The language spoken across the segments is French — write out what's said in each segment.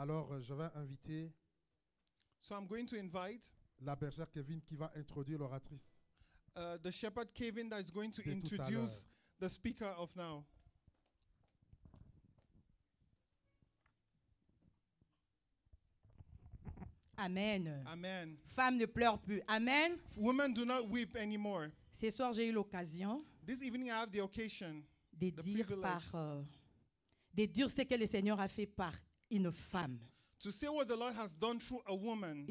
Alors, je vais inviter So I'm going to invite la bergère Kevin qui va introduire l'oratrice. the shepherd Kevin that is going to De tout à introduce the speaker of now. Amen. Amen. Femme ne pleure plus. Amen. Women do not weep anymore. Ce soir, j'ai eu l'occasion This evening I have the occasion de The dire, privilege. de dire ce que le Seigneur a fait par une femme to say what the Lord has done through a woman,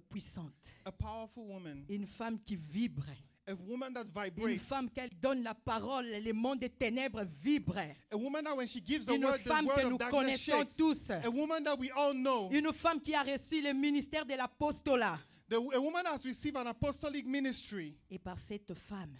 puissante, a powerful woman, une femme qui vibre, a woman that une vibrates, femme qu'elle donne la parole, le monde des ténèbres vibre, a woman that when she gives the une word, the femme que word nous of darkness connaissons shakes, tous, a woman that we all know, une femme qui a reçu le ministère de l'apostolat. a woman that has received an apostolic ministry. Et par cette femme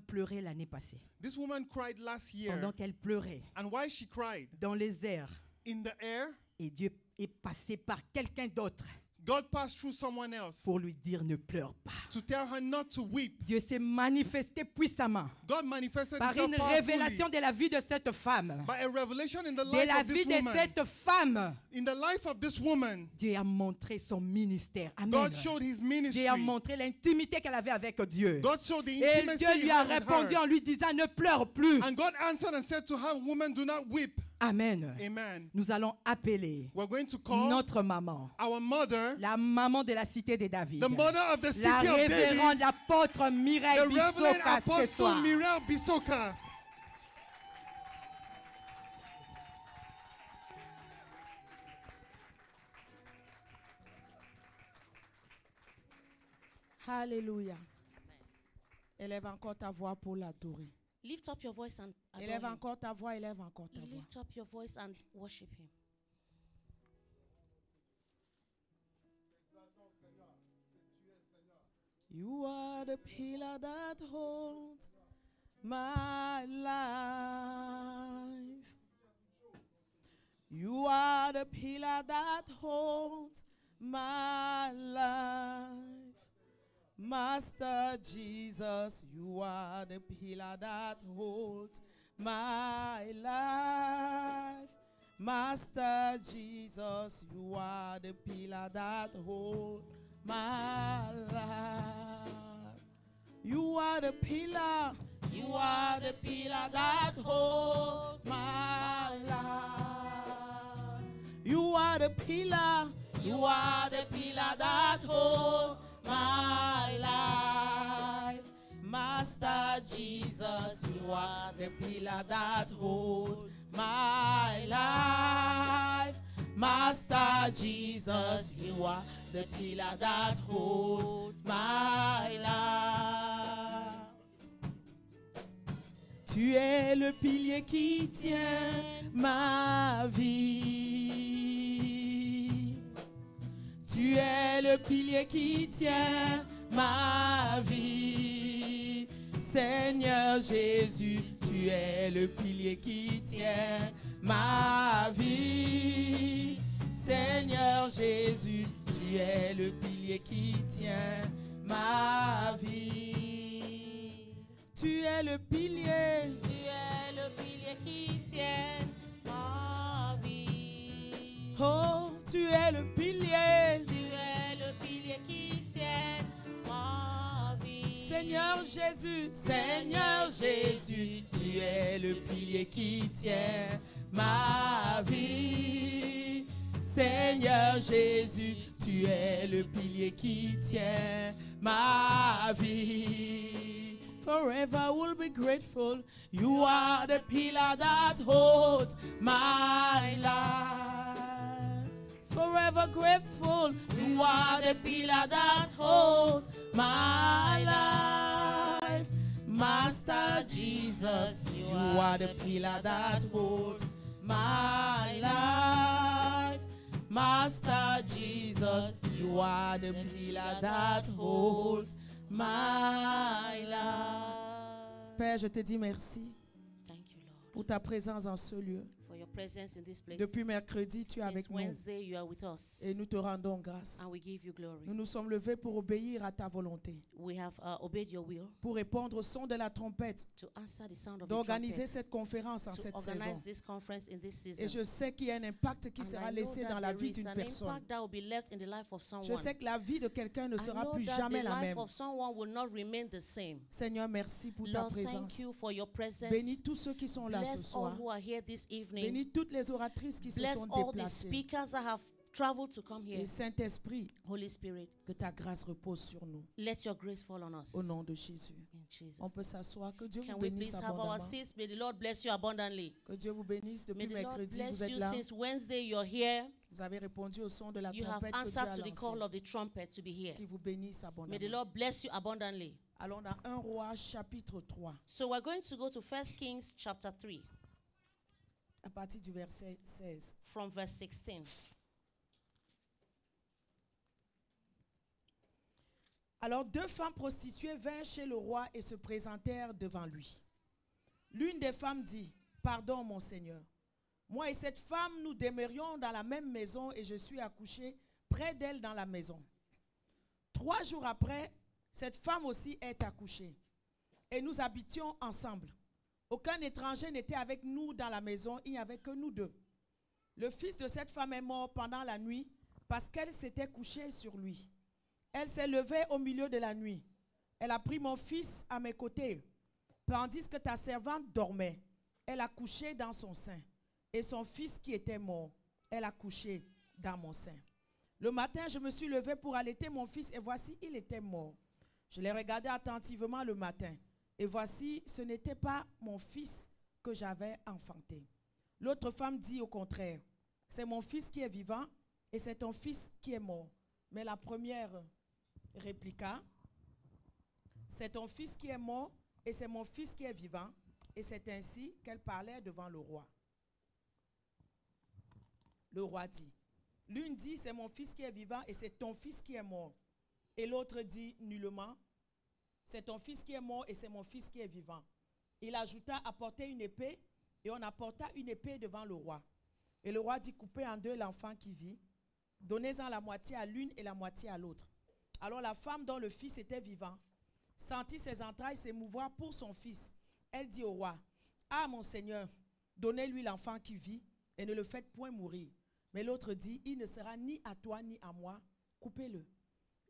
pleurait l'année passée. This woman cried last year. Pendant qu'elle pleurait, And why she cried? dans les airs, In the air, et Dieu est passé par quelqu'un d'autre God passed through someone else pour lui dire ne pleure pas. to tell her not to weep. Dieu s'est manifesté puissamment God manifested par himself une powerfully révélation de la vie de cette femme. by a revelation in the De life la of vie this de woman. cette femme, In the life of this woman, Dieu a montré son ministère. Amen. God showed his ministry. Dieu a montré l'intimité qu'elle avait avec Dieu. God showed the Et intimacy Dieu he lui a had with répondu her. en lui disant ne pleure plus. And God answered and said to her, woman, do not weep. Amen. Amen. Nous allons appeler We're going to call notre maman, our mother, la maman de la cité de David, the mother of the city la of David, révérende l'apôtre the Mireille Reverend Bisoka ce Apostle soir. Miriam Bisoka. Alléluia. Élève encore ta voix pour l'adorer. Lift up your voice and adore Élève him. encore ta voix, élève encore ta voix. Lift up your voice and worship him. You are the pillar that holds my life. You are the pillar that holds my life. Master Jesus, you are the pillar that holds my life. Master Jesus, you are the pillar that holds my life. You are the pillar. You are the pillar that holds my life. You are the pillar. You are the pillar that holds my life. Master Jesus, you are the pillar that holds my life. Master Jesus, you are the pillar that holds my life. Tu es le pilier qui tient ma vie. Tu es le pilier qui tient ma vie. Seigneur Jésus, tu es le pilier qui tient ma vie. Seigneur Jésus, tu es le pilier qui tient ma vie. Tu es le pilier. Tu es le pilier qui tient ma vie. Oh, tu es le pilier. Tu es le pilier qui tient ma vie. Seigneur Jésus, Seigneur Jésus, tu es le pilier qui tient ma vie. Seigneur Jésus, tu es le pilier qui tient ma vie. Forever we'll be grateful. You are the pillar that holds my life. Forever grateful. You are the pillar that holds my life. Master Jesus, you are the pillar that holds my life. Master Jesus, you are the pillar that holds my life. Père, je te dis merci Thank you, Lord, pour ta présence en ce lieu. for your presence in this place. Depuis mercredi, tu es avec Since nous. Wednesday, you are with us. Et nous te rendons grâce. And we give you glory. Nous nous sommes levés pour obéir à ta volonté, We have obeyed your will pour répondre au son de la trompette, to answer the sound of the d'organiser trumpet, cette conférence en to cette organize saison. this conference in this season. Et je sais qu'il y a un impact qui And sera I know laissé that dans la there vie is d'une an personne. impact that will be left in the life of Je someone. sais que la vie de quelqu'un ne I sera know plus that jamais the la life même. of someone will not remain the same. Seigneur, merci pour ta Lord, thank présence. you for your presence. Bénis tous ceux qui sont là ce Bless all soir. who are here this evening. Bénis toutes les oratrices qui se Bless sont all the déplacées. speakers that have traveled to come here. Et Saint-Esprit, Holy Spirit, que ta grâce repose sur nous. let your grace fall on us. Au nom de Jésus. In Jesus' On peut s'asseoir. Que Dieu Can vous we bénisse please have our abondamment. seats? May the Lord bless you abundantly. Que Dieu vous bénisse. May Depuis the Lord mercredi, vous bless êtes you là. since Wednesday you're here. Vous avez répondu au son de la You have trompette que Dieu answered a to the call lancé. of the trumpet to be here. Qui vous bénisse May the abondamment. Lord bless you abundantly. Allons dans 1 Roi chapitre 3, So we're going to go to 1 Kings chapter 3 à partir du verset 16. from verse 16. Alors 2 femmes prostituées vinrent chez le roi et se présentèrent devant lui. L'une des femmes dit, « Pardon, mon Seigneur. Moi et cette femme, nous demeurions dans la même maison et je suis accouchée près d'elle dans la maison. 3 jours après, cette femme aussi est accouchée. Et nous habitions ensemble. Aucun étranger n'était avec nous dans la maison, il n'y avait que nous deux. Le fils de cette femme est mort pendant la nuit parce qu'elle s'était couchée sur lui. Elle s'est levée au milieu de la nuit. Elle a pris mon fils à mes côtés. Tandis que ta servante dormait, elle a couché dans son sein. Et son fils qui était mort, elle a couché dans mon sein. Le matin, je me suis levée pour allaiter mon fils et voici, il était mort. Je l'ai regardé attentivement le matin. Et voici, ce n'était pas mon fils que j'avais enfanté. L'autre femme dit au contraire, c'est mon fils qui est vivant et c'est ton fils qui est mort. Mais la première répliqua, c'est ton fils qui est mort et c'est mon fils qui est vivant. Et c'est ainsi qu'elle parlait devant le roi. Le roi dit, l'une dit, c'est mon fils qui est vivant et c'est ton fils qui est mort. Et l'autre dit nullement, c'est ton fils qui est mort et c'est mon fils qui est vivant. Il ajouta, apportez une épée, et on apporta une épée devant le roi. Et le roi dit, coupez en deux l'enfant qui vit, donnez-en la moitié à l'une et la moitié à l'autre. Alors la femme dont le fils était vivant sentit ses entrailles s'émouvoir pour son fils. Elle dit au roi, ah mon Seigneur, donnez-lui l'enfant qui vit et ne le faites point mourir. Mais l'autre dit, il ne sera ni à toi ni à moi, coupez-le.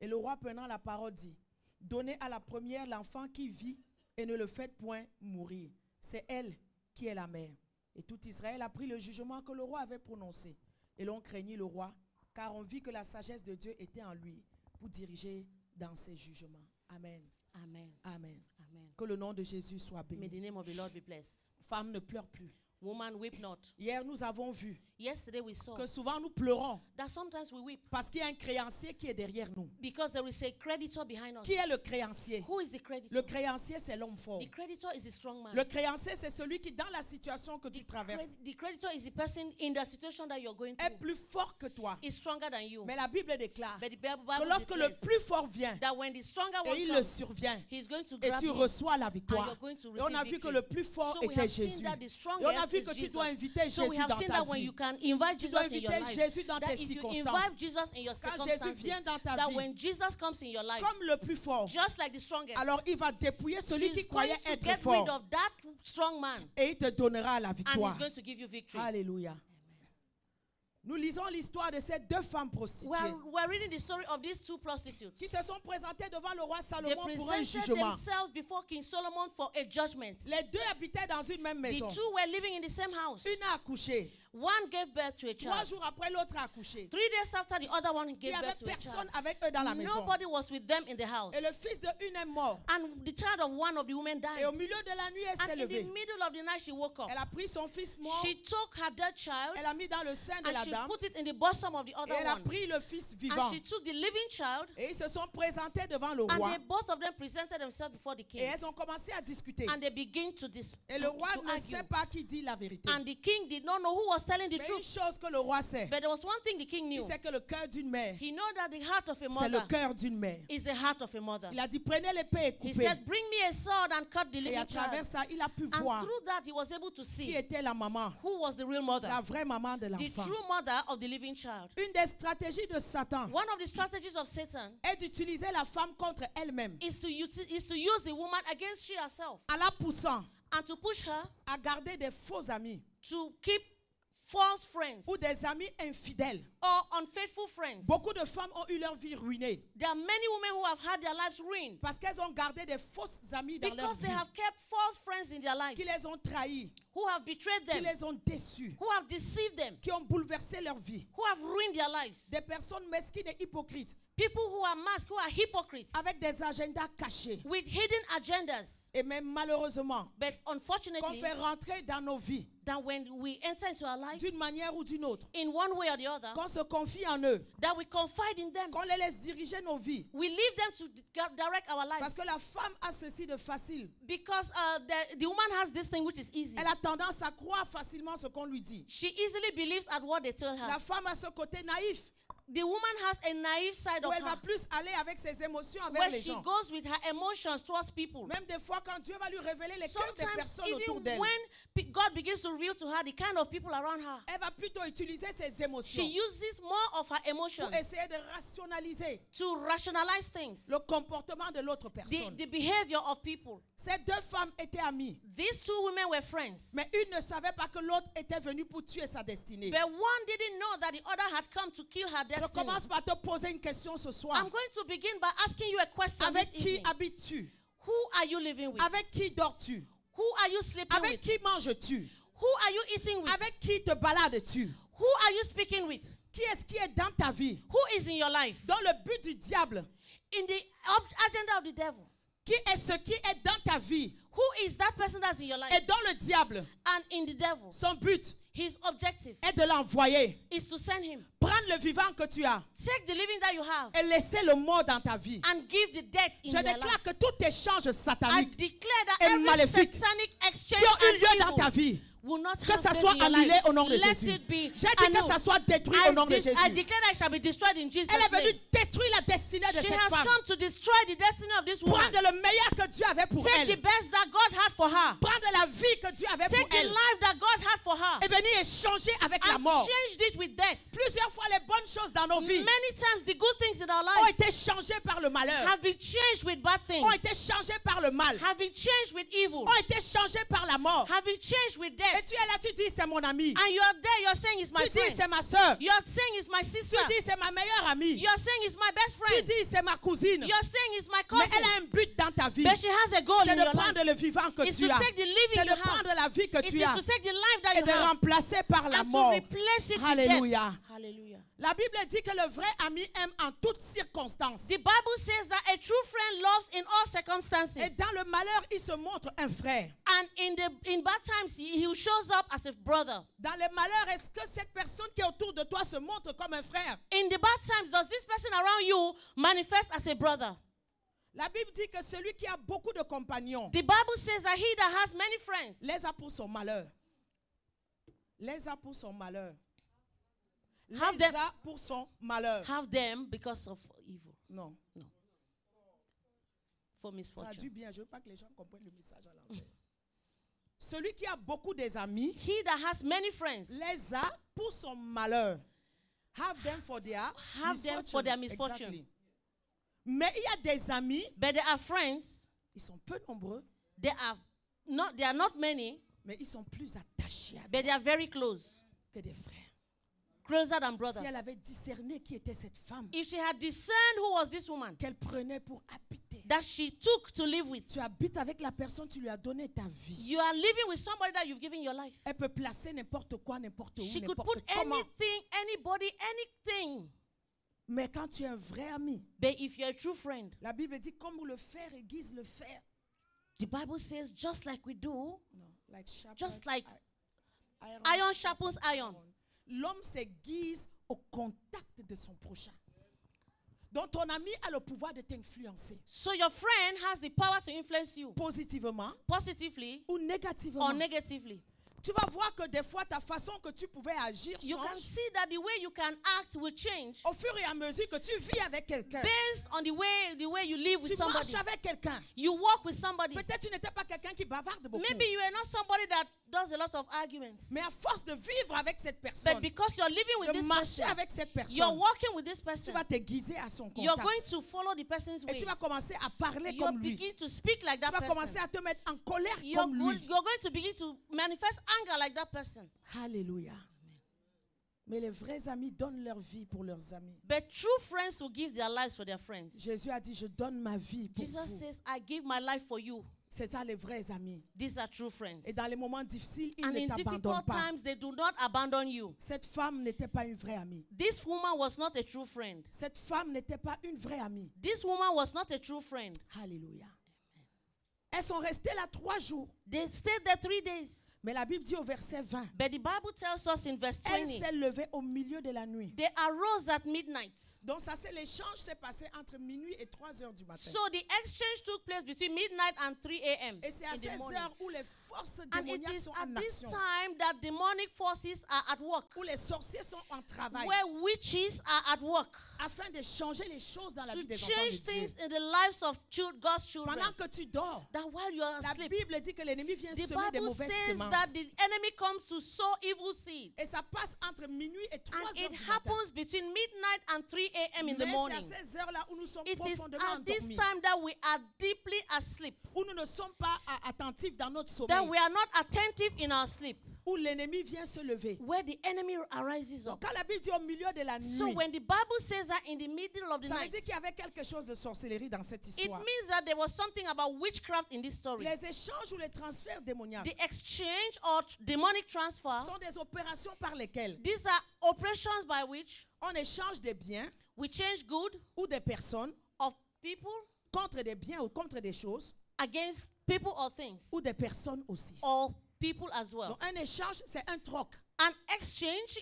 Et le roi prenant la parole dit, donnez à la première l'enfant qui vit et ne le faites point mourir. C'est elle qui est la mère. Et tout Israël a pris le jugement que le roi avait prononcé. Et l'on craignit le roi, car on vit que la sagesse de Dieu était en lui pour diriger dans ses jugements. Amen. Amen. Amen. Amen. Que le nom de Jésus soit May béni. the name of the Lord be blessed. Femme, ne pleure plus. Woman, weep not. Hier, nous avons vu Yesterday we saw que souvent nous pleurons that sometimes we weep parce qu'il y a un créancier qui est derrière nous. because there is a creditor behind us. Qui est le créancier? Who is the creditor? Le créancier, c'est l'homme fort. The creditor is a strong man. Le créancier, c'est celui qui, dans la situation que tu traverses, The creditor is the person in the situation that you're going est through. plus fort que toi. Is stronger than you. Mais la Bible déclare But the Bible que lorsque le declares plus fort vient that when the stronger one et il le comes, survient, he's going to et grab tu you reçois la and victoire. you're going to Et on receive a vu que victory. le plus fort So we était have seen Jésus. that the Et on a strongest vu is que tu Jesus. dois inviter So we Jésus have dans seen ta that when vie. you can invite Tu dois Jesus in your inviter life, Jésus dans that tes if you circonstances. invite Jesus in your Quand Jésus circumstances, vient dans ta that vie, when Jesus comes in your life, comme le plus fort, just like the strongest, alors il va dépouiller celui he's qui going croyait to être get rid fort of that strong man et il te donnera la and victoire. he's going to give you victory. Alléluia. Nous lisons l'histoire de ces 2 femmes prostituées We're reading the story of these two prostitutes. qui se sont présentées devant le roi They Salomon pour un presented jugement. themselves before King Solomon for a judgment. Les 2 habitaient dans une même The maison. two were living in the same house. Une a accouché. One gave birth to a 3 child. jours après, l'autre a accouché. 3 days after, the other one Il gave n'y avait birth to a personne child. avec eux dans la maison. Nobody was with them in the house. Et le fils de une est mort. And the child of one of the women Et au died. milieu de la nuit, elle s'est And in the levée. middle of the night, she woke up. Elle a pris son fils mort. She took her dead child Elle a mis dans le sein de and la she dame. put it in the bosom of the Et other elle a one. pris le fils vivant. And she took the living child, Et ils se sont présentés devant le and roi. they both of them presented themselves before the Et king. elles ont commencé à discuter. And they begin to Et le roi ne argue. sait pas qui dit la vérité. And the king did not know who was was telling the Mais une truth. chose que le roi sait, But there was one thing the king il knew. sait que le cœur d'une mère, He know that the heart of a c'est le mother cœur d'une mère. is the heart of a mother. Il a dit, prenez l'épée et He coupez. said, bring me a sword and cut the Et à living travers child. ça, il a pu And voir through that, he was able to qui see était la maman, who was the real mother, la vraie maman de the l'enfant. true mother of the living child. Une des stratégies de Satan One of the strategies of Satan est d'utiliser la femme contre elle-même, is to use the woman against she herself en la poussant and to push her à garder des faux amis to keep false friends ou des amis infidèles. or unfaithful friends. Beaucoup de femmes ont eu leur vie ruinée There are many women who have had their lives ruined parce qu'elles ont gardé des fausses amies dans leur because vie, they have kept false friends in their lives qui les ont trahis, who have betrayed qui them, les ont déçus, who have deceived them, qui ont bouleversé leur vie. who have ruined their lives. Des personnes mesquines et hypocrites People who are masked, who are hypocrites avec des agendas cachés. with hidden agendas. Et même malheureusement, But qu'on unfortunately, fait rentrer dans nos vies that when we enter into our lives, d'une manière ou d'une autre, in one way or the other, qu'on se confie en eux, that we confide in them. qu'on les laisse diriger nos vies. We leave them to direct our Parce lives. que la femme a ceci de facile. Because the woman has this thing which is easy. Elle a tendance à croire facilement ce qu'on lui dit. She easily believes at what they tell her. La femme a ce côté naïf The woman has a naive side où of elle va her, plus aller avec ses émotions envers where les she gens. goes with her emotions towards people. Même des fois, quand Dieu va lui révéler les cœurs des Sometimes, personnes autour even d'elle, when God begins to reveal to her the kind of people around her, elle va plutôt utiliser ses she émotions uses more of her emotions pour essayer de rationaliser to rationalize things, le comportement de l'autre personne. the behavior of people. Ces deux femmes étaient amies, These two women were friends. mais une ne savait pas que l'autre était venue pour tuer sa destinée. But one didn't know that the other had come to kill her Je destiny. commence par te poser une question ce soir. I'm going to begin by asking you a question Avec this qui evening. habites-tu? Who are you living with? Avec qui dors-tu? Who are you sleeping Avec with? qui manges-tu? Who are you eating with? Avec qui te balades-tu? Who are you speaking with? Qui est-ce qui est dans ta vie? Who is in your life? Dans le but du diable. In the agenda of the devil. Qui est ce qui est dans ta vie? Who is that person that's in your life? Et dans le diable, And in the devil, son but his objective est de l'envoyer. is to send him. Prendre le vivant que tu as Take the living that you have et laisser le mort dans ta vie. and give the death in Je your déclare life. que tout échange I satanique declare that et every maléfique satanic exchange qui ont eu and lieu dans evil ta vie, will not que have ça place soit in your annulé life. au nom de Let Jésus. it be J'ai dit que annulled. ça soit détruit au nom de I Jésus. declare that it shall be destroyed in Jesus' Elle est name. venue détruire la destinée de She cette has femme. come to destroy the destiny of this woman. Prendre le meilleur que Dieu avait pour Take the elle. best that God had for her. Prendre la vie que Dieu avait Take pour the elle. life that God had for her Et venir échanger avec la and mort. changed it with death. Plusieurs fois, les bonnes choses dans nos vies Many times the good things in our ont lives été changées par le malheur, have been changed with bad things, ont été changées par le mal, have been changed with evil, ont été changées par la mort. have been changed with Et death. tu es là, tu dis, c'est mon ami. And you are there, you're saying it's my Tu dis, friend. c'est ma soeur. You're saying it's my sister. Tu dis, c'est ma meilleure amie. You're saying it's my best Tu friend. dis, c'est ma cousine. You're saying it's my Mais elle cousin. a un but dans ta vie. But she has a goal C'est in de your life. prendre le vivant que It's tu to as. take the living C'est you de have. prendre la vie que It tu is as to take the life that et you de have remplacer par la and to mort. replace it with Alléluia. death. Hallelujah. La Bible dit que le vrai ami aime en toutes circonstances. The Bible says that a true friend loves in all circumstances. Et dans le malheur, il se montre un frère. And in bad times, he shows up as a brother. Dans le malheur, est-ce que cette personne qui est autour de toi se montre comme un frère? In the bad times, does this person around you manifest as a brother? La Bible dit que celui qui a beaucoup de compagnons The Bible says that he that has many friends les a pour son malheur. Les a pour son malheur. Have Les them- a pour son malheur. have them because of evil, Non, for traduis misfortune. bien. Je ne veux pas que les gens comprennent le message à l'envers. Celui qui a beaucoup des amis He that has many friends les a pour son malheur. Have them for their Have them for their misfortune. Exactly. Mais il y a des amis, but there are friends. ils sont peu nombreux, They are not many, mais ils sont plus attachés à but toi they are very close, que des frères. closer than brothers. Si elle avait discerné qui était cette femme If she had discerned who was this woman qu'elle prenait pour habiter. that she took to live with, Tu habites avec la personne, tu lui as donné ta vie. you are living with somebody that you've given your life. Elle peut placer n'importe quoi, n'importe où, She could n'importe put comment. anything, anybody, anything. Mais quand tu es un vrai ami, But if you're a true friend, la Bible dit comme le fer aiguise le fer. the Bible says just like we do, Non, like sharpens just like iron iron sharpens iron. L'homme s'aiguise au contact de son prochain. Donc ton ami a le pouvoir de t'influencer So your friend has the power to influence you positivement positively ou négativement. or negatively. Tu vas voir que des fois, ta façon que tu pouvais agir You can change see that the way you can act will change au fur et à mesure que tu vis avec quelqu'un. based on the way you live with Tu marches somebody. avec quelqu'un. You walk with somebody. Peut-être tu n'étais pas quelqu'un qui bavarde beaucoup. Maybe you are not somebody that does a lot of arguments. Mais à force de vivre avec cette But personne, because you're living with de this marcher person, avec cette you're personne, walking with this tu person, vas t'aiguiser à son you're contact. going to follow the person's Et ways. tu vas commencer à parler You're comme lui. begin to speak like Tu that vas commencer person. à te mettre en colère You're comme going, lui. you're going to begin to manifest anger like that person. Alléluia. Mais les vrais amis donnent leur vie pour leurs amis. But true friends will give their lives for their friends. Jésus a dit, je donne ma vie pour Jesus vous. says, I give my life for you. C'est ça les vrais amis. These are true friends. Et dans les moments difficiles, ils And ne in t'abandonnent difficult pas. times, they do not abandon you. Cette femme n'était pas une vraie amie. This woman was not a true friend. Cette femme n'était pas une vraie amie. This woman was not a true friend. Alléluia. Elles sont restées là 3 jours. They stayed there 3 days. Mais la Bible dit au verset 20, But the Bible tells us in verse elle 20, s'est levée au milieu de la nuit. they arose at midnight. Donc ça c'est l'échange s'est passé entre minuit et 3 heures du matin. So the exchange took place between midnight and 3 a.m. Et c'est à in the ces morning. heures où les forces And it démoniaques is sont at en this action. time that demonic forces are at work, Où les sorciers sont en travail. where witches are at work Afin de changer les choses dans la to vie des enfants de change Dieu. things in the lives of God's children. Pendant que tu dors, That while you are la asleep, Bible dit que l'ennemi vient the semer des Bible mauvaises says semences. that the enemy comes to sow evil seed. Et ça passe entre minuit et 3 And heures it du matin. happens between midnight and 3 a.m. in the Mais morning. c'est à ces heures-là où nous sommes It is profondément at this endormis. time that we are deeply asleep, Où nous ne sommes pas attentifs dans notre that sommeil. we are not attentive in our sleep, Où l'ennemi vient se lever. where the enemy arises Donc up. quand la Bible dit au milieu de la nuit, So when the Bible says that in the middle of the ça veut night, dire qu'il y avait quelque chose de sorcellerie dans cette it histoire. means that there was something about witchcraft in this story. Les échanges ou les transferts démoniaques The exchange or demonic transfer, sont des opérations par lesquelles these are operations by which on échange des biens we change good ou des personnes of people contre des biens ou contre des choses against people or things, ou des personnes aussi. or people as well. Donc un échange, c'est un troc. An exchange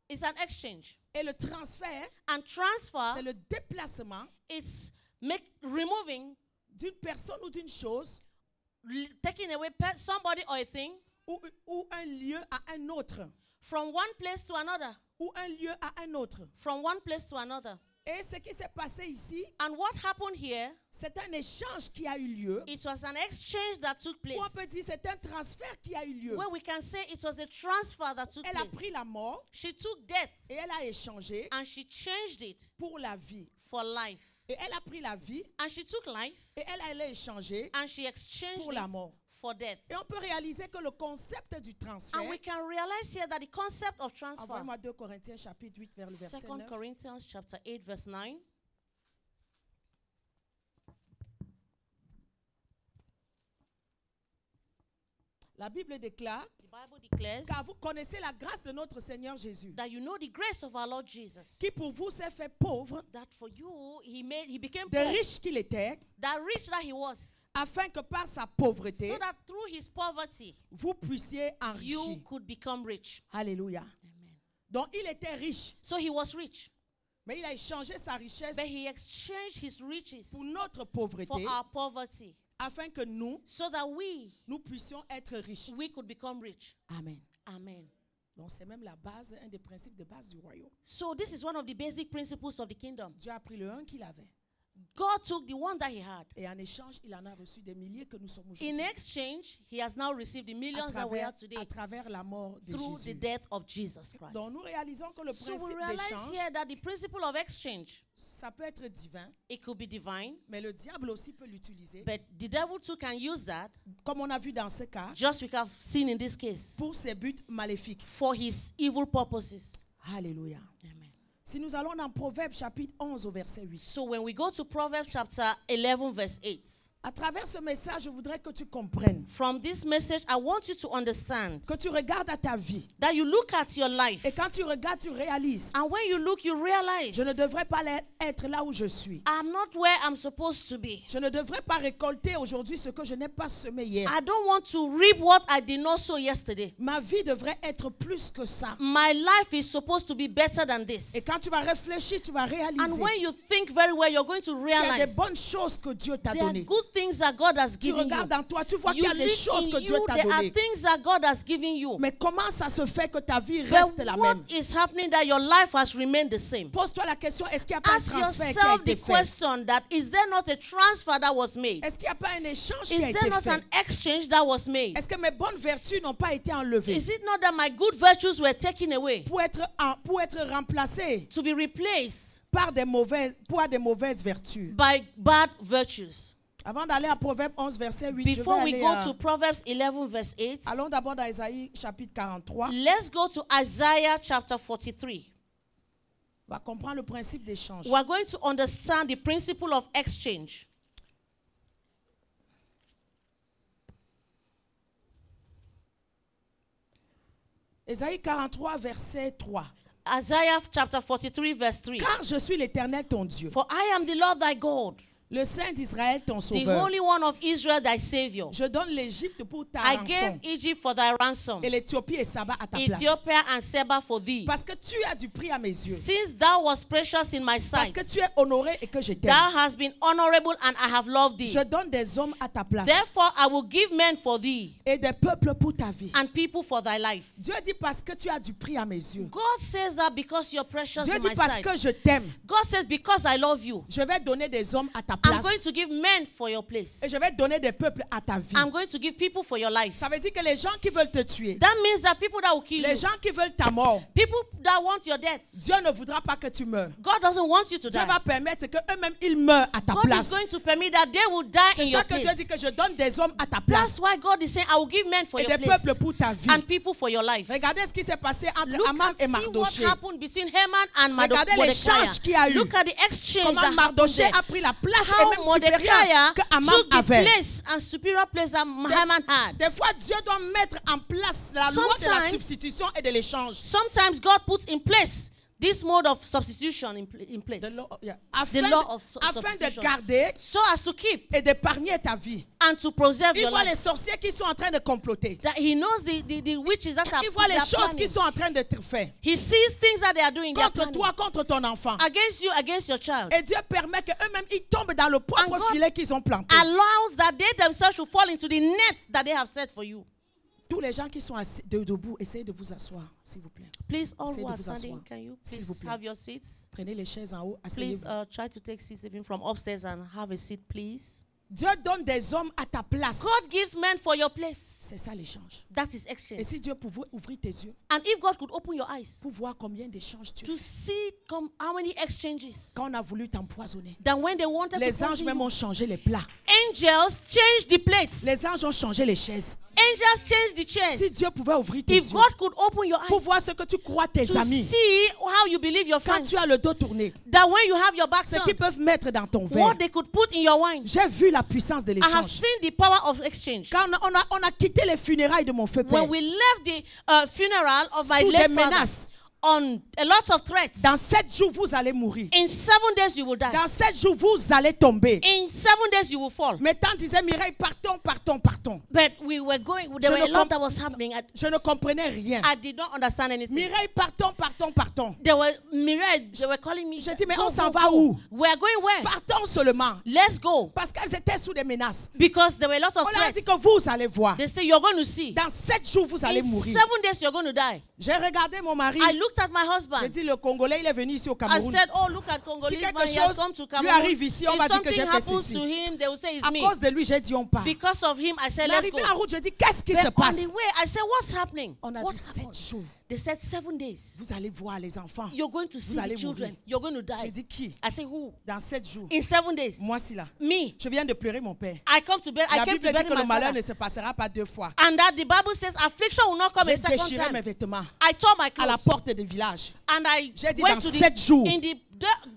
is an exchange. Et le transfert, And transfer, c'est le déplacement it's removing, d'une personne ou d'une chose taking away somebody or a thing ou un lieu à un autre. from one place to another, Ou un lieu à un autre. from one place to another. Et ce qui s'est passé ici, And what happened here, c'est un échange qui a eu lieu. it was an exchange that took place. Ou on peut dire c'est un transfert qui a eu lieu. Where we can say it was a transfer that took Elle a place. pris la mort She took death et elle a échangé and she changed it pour la vie. for life. Et elle a pris la vie And she took life et elle a échangé and she exchanged pour la it mort. for death. Et on peut réaliser que le concept du transfert, And we can realize here that the concept of transfer, envoie-moi 2 Corinthiens chapitre 8 vers le verset 2 9. Corinthians chapter 8 verse 9. La Bible déclare, The Bible declares car vous connaissez la grâce de notre Seigneur Jésus, that you know the grace of our Lord Jesus, qui pour vous s'est fait pauvre, that for you he became de poor, riche qu'il était, that rich that he was, afin que par sa pauvreté, so that through his poverty vous puissiez you enrichir. could become rich. Alléluia. Amen. Donc il était riche, So he was rich, mais il a échangé sa richesse but he exchanged his riches pour notre for pauvreté, our poverty, afin que so that nous puissions être riches. we could become rich. Amen. Amen. Donc c'est même la base, un des principes de base du royaume. So this is one of the basic principles of the kingdom. Dieu a pris le un qu'il avait. God took the one that he had. Et en échange, il en a reçu des milliers que nous sommes In aujourd'hui. exchange, he has now received the À millions that we travers, are today à travers la mort de through the Jésus. death of Jesus Christ. Donc nous réalisons que le So we principe realize d'échange, here that the principle of exchange, ça peut être divin, it could be divine, mais le diable aussi peut l'utiliser, but the devil too can use that, comme on a vu dans ce cas, just we have seen in this case, pour ses buts maléfiques. for his evil purposes. Alléluia. Amen. Si nous allons dans Proverbe chapitre 11 au verset 8, So when we go to Proverbs chapter 11 verse 8, à travers ce message, je voudrais que tu comprennes, from this message, I want you to understand que tu regardes à ta vie. that you look at your life, Et quand tu regardes, tu réalises, and when you look, you realize, je ne devrais pas être là où je suis. I'm not where I'm supposed to be. Je ne devrais pas récolter aujourd'hui ce que je n'ai pas semé hier. I don't want to reap what I did not sow yesterday. Ma vie devrait être plus que ça. My life is supposed to be better than this. Et quand tu vas réfléchir, tu vas And réaliser when you think very well, you're going to qu'il y a des realize bonnes choses que Dieu t'a there are données. good things that God has Tu given you. regardes en toi, tu vois qu'il You y a des look choses in que Dieu you, t'a there are données. things that God has given you. Mais comment ça se fait que ta vie But reste la what même? is happening that your life has remained the same? Pose-toi la question, est-ce qu'il n'y a pas un Ask transfert qui a yourself été the fait? question that is there not a transfer that was made? Est-ce qu'il n'y a pas un échange qui a Is été there not fait? an exchange that was made? Est-ce que mes bonnes vertus n'ont pas été enlevées Is it not that my good virtues were taken away pour être remplacées to be replaced par des mauvaises vertus? by bad virtues? Avant d'aller à Proverbe 11, verset 8, Before je we vais go aller to Proverbs 11 verse 8, allons d'abord dans Isaïe chapitre 43. let's go to Isaiah chapter 43. On va comprendre le principe d'échange. We are going to understand the principle of exchange. Isaïe 43, verset 3. Isaiah chapter 43 verse 3. Car je suis l'Éternel ton Dieu, For I am the Lord thy God, le Saint d'Israël ton the sauveur. Holy One of Israel thy Savior. Je donne l'Égypte pour ta I rançon gave Egypt for thy ransom, et l'Éthiopie et Saba à ta place. Ethiopia and Seba for thee. Parce que tu as du prix à mes yeux. Since thou wast precious in my Parce sight, que tu es honoré et que je t'aime. thou hast been honorable and I have loved thee. Je donne des hommes à ta place Therefore I will give men for thee et des peuples pour ta vie. and people for thy life. Dieu dit parce que tu as du prix à mes yeux. God says that because you're precious Dieu in dit my parce sight. que je t'aime. God says because I love you, Je vais donner des hommes à ta I'm place. going to give men for your place. Et je vais donner des peuples à ta vie. I'm going to give people for your life. Ça veut dire que les gens qui veulent te tuer, That means that people that will kill les you, gens qui veulent ta mort, people that want your death, Dieu ne voudra pas que tu meurs. God doesn't want you to Dieu die. va permettre qu'eux-mêmes ils meurent à ta God is place. going to permit that they will die in C'est your ça que Dieu place. dit que je donne des hommes à ta place That's why God is saying, I will give men for et your des place peuples pour ta vie. and people for your life. Regardez ce qui s'est passé entre Look Aman at et see what Mardoché. happened between Haman and Regardez Mordecai. l'échange qu'il y a eu. Look at the exchange Comment that happened Mardoché there. a pris la place et How même Mordecai supérieure que Aman took the avait. place and superior place that Haman had. Des fois, Dieu doit mettre en place la loi de la Sometimes- substitution et de l'échange. Sometimes God puts in place this mode of substitution in place. Afin, law of afin de substitution. garder So as to keep et d'épargner ta vie. and to preserve Il your voit life. les sorciers qui sont en train de comploter. That he knows the witches that are Il voit les that are choses qui planning. sont en train de te faire. He sees things that they are doing. They are Contre planning. toi, contre ton enfant. Against you, against your child. Et Dieu permet qu'eux-mêmes, ils tombent dans le propre And God filet qu'ils ont planté. Allows that they themselves should fall into the net that they have set for you. Tous les gens qui sont debout, essayez de vous asseoir, s'il vous plaît. Please, all Essayez who de are vous standing, asseoir. can you S'il please vous plaît. have your seats? Prenez les chaises en haut, Please asseyez-vous. try to take seats even from upstairs and have a seat, please. Dieu donne des hommes à ta place. God gives men for your place. C'est ça l'échange. That is Et exchange. si Dieu pouvait ouvrir tes yeux And if God could open your eyes pour voir combien d'échanges tu to as. see how many exchanges, Quand on a voulu t'empoisonner, then when they wanted les to anges poison même you, ont changé les plats. angels changed the plates. Les anges ont changé les chaises. Angels changed the Si chairs. Dieu pouvait ouvrir tes If yeux God could open your pour eyes voir ce que tu crois tes to amis, see how you believe your quand friends, tu as le dos tourné, that when you have your back ce turned, qu'ils peuvent mettre dans ton verre. what they could put in your wine. J'ai vu la puissance de I have l'échange. seen the power of exchange. Quand on a quitté les funérailles de mon feu père, When we left the funeral of my sous des late father, menaces, on a lot of threats. dans 7 jours vous allez mourir. In 7 days you will die. Dans 7 jours vous allez tomber. In 7 days you will fall. Mes tantes disaient, Mireille, partons, partons, partons. But we were going, there Je were a ne lot com- that was happening. Je ne comprenais rien. I did not understand anything. Mireille, partons, partons, partons. They were calling me. Je dis, mais "Go, on s'en go, va go." où? We are going where? Partons seulement. Let's go. Parce qu'elles étaient sous des menaces. Because there were a lot of On leur a dit threats. que vous allez voir. They say you're going to see. Dans 7 jours, vous allez In mourir. 7 days you're going to die. J'ai regardé mon mari. I looked at my J'ai husband. dit, le Congolais, il est venu ici au I Cameroun. said, oh, look at Congolese quelque man. He has chose come to lui Cameroun. arrive ici, on va If dire que something j'ai fait happens ceci. to him, they will say it's À me. cause de lui, j'ai dit, on part. Because of him, I said, let's go. L'arrivée en route, je dis, qu'est-ce qui But se on passe? the way, I said, what's happening? On a What dit 7 happened? jours. They said 7 days. Vous allez voir les enfants. You're going to see allez the children. mourir. You're going to J'ai die. dit, qui? I said, who? Dans 7 jours. In 7 days. Moi, si là. Me. Je viens de pleurer mon père. I come to bed. I La came Bible to dit bury que le my malheur father. ne se passera pas 2 fois. And that the Bible says affliction will not come a J'ai second déchiré mes time. vêtements I tore my à la clothes. porte du village. And I J'ai dit went dans to 7 jours. in the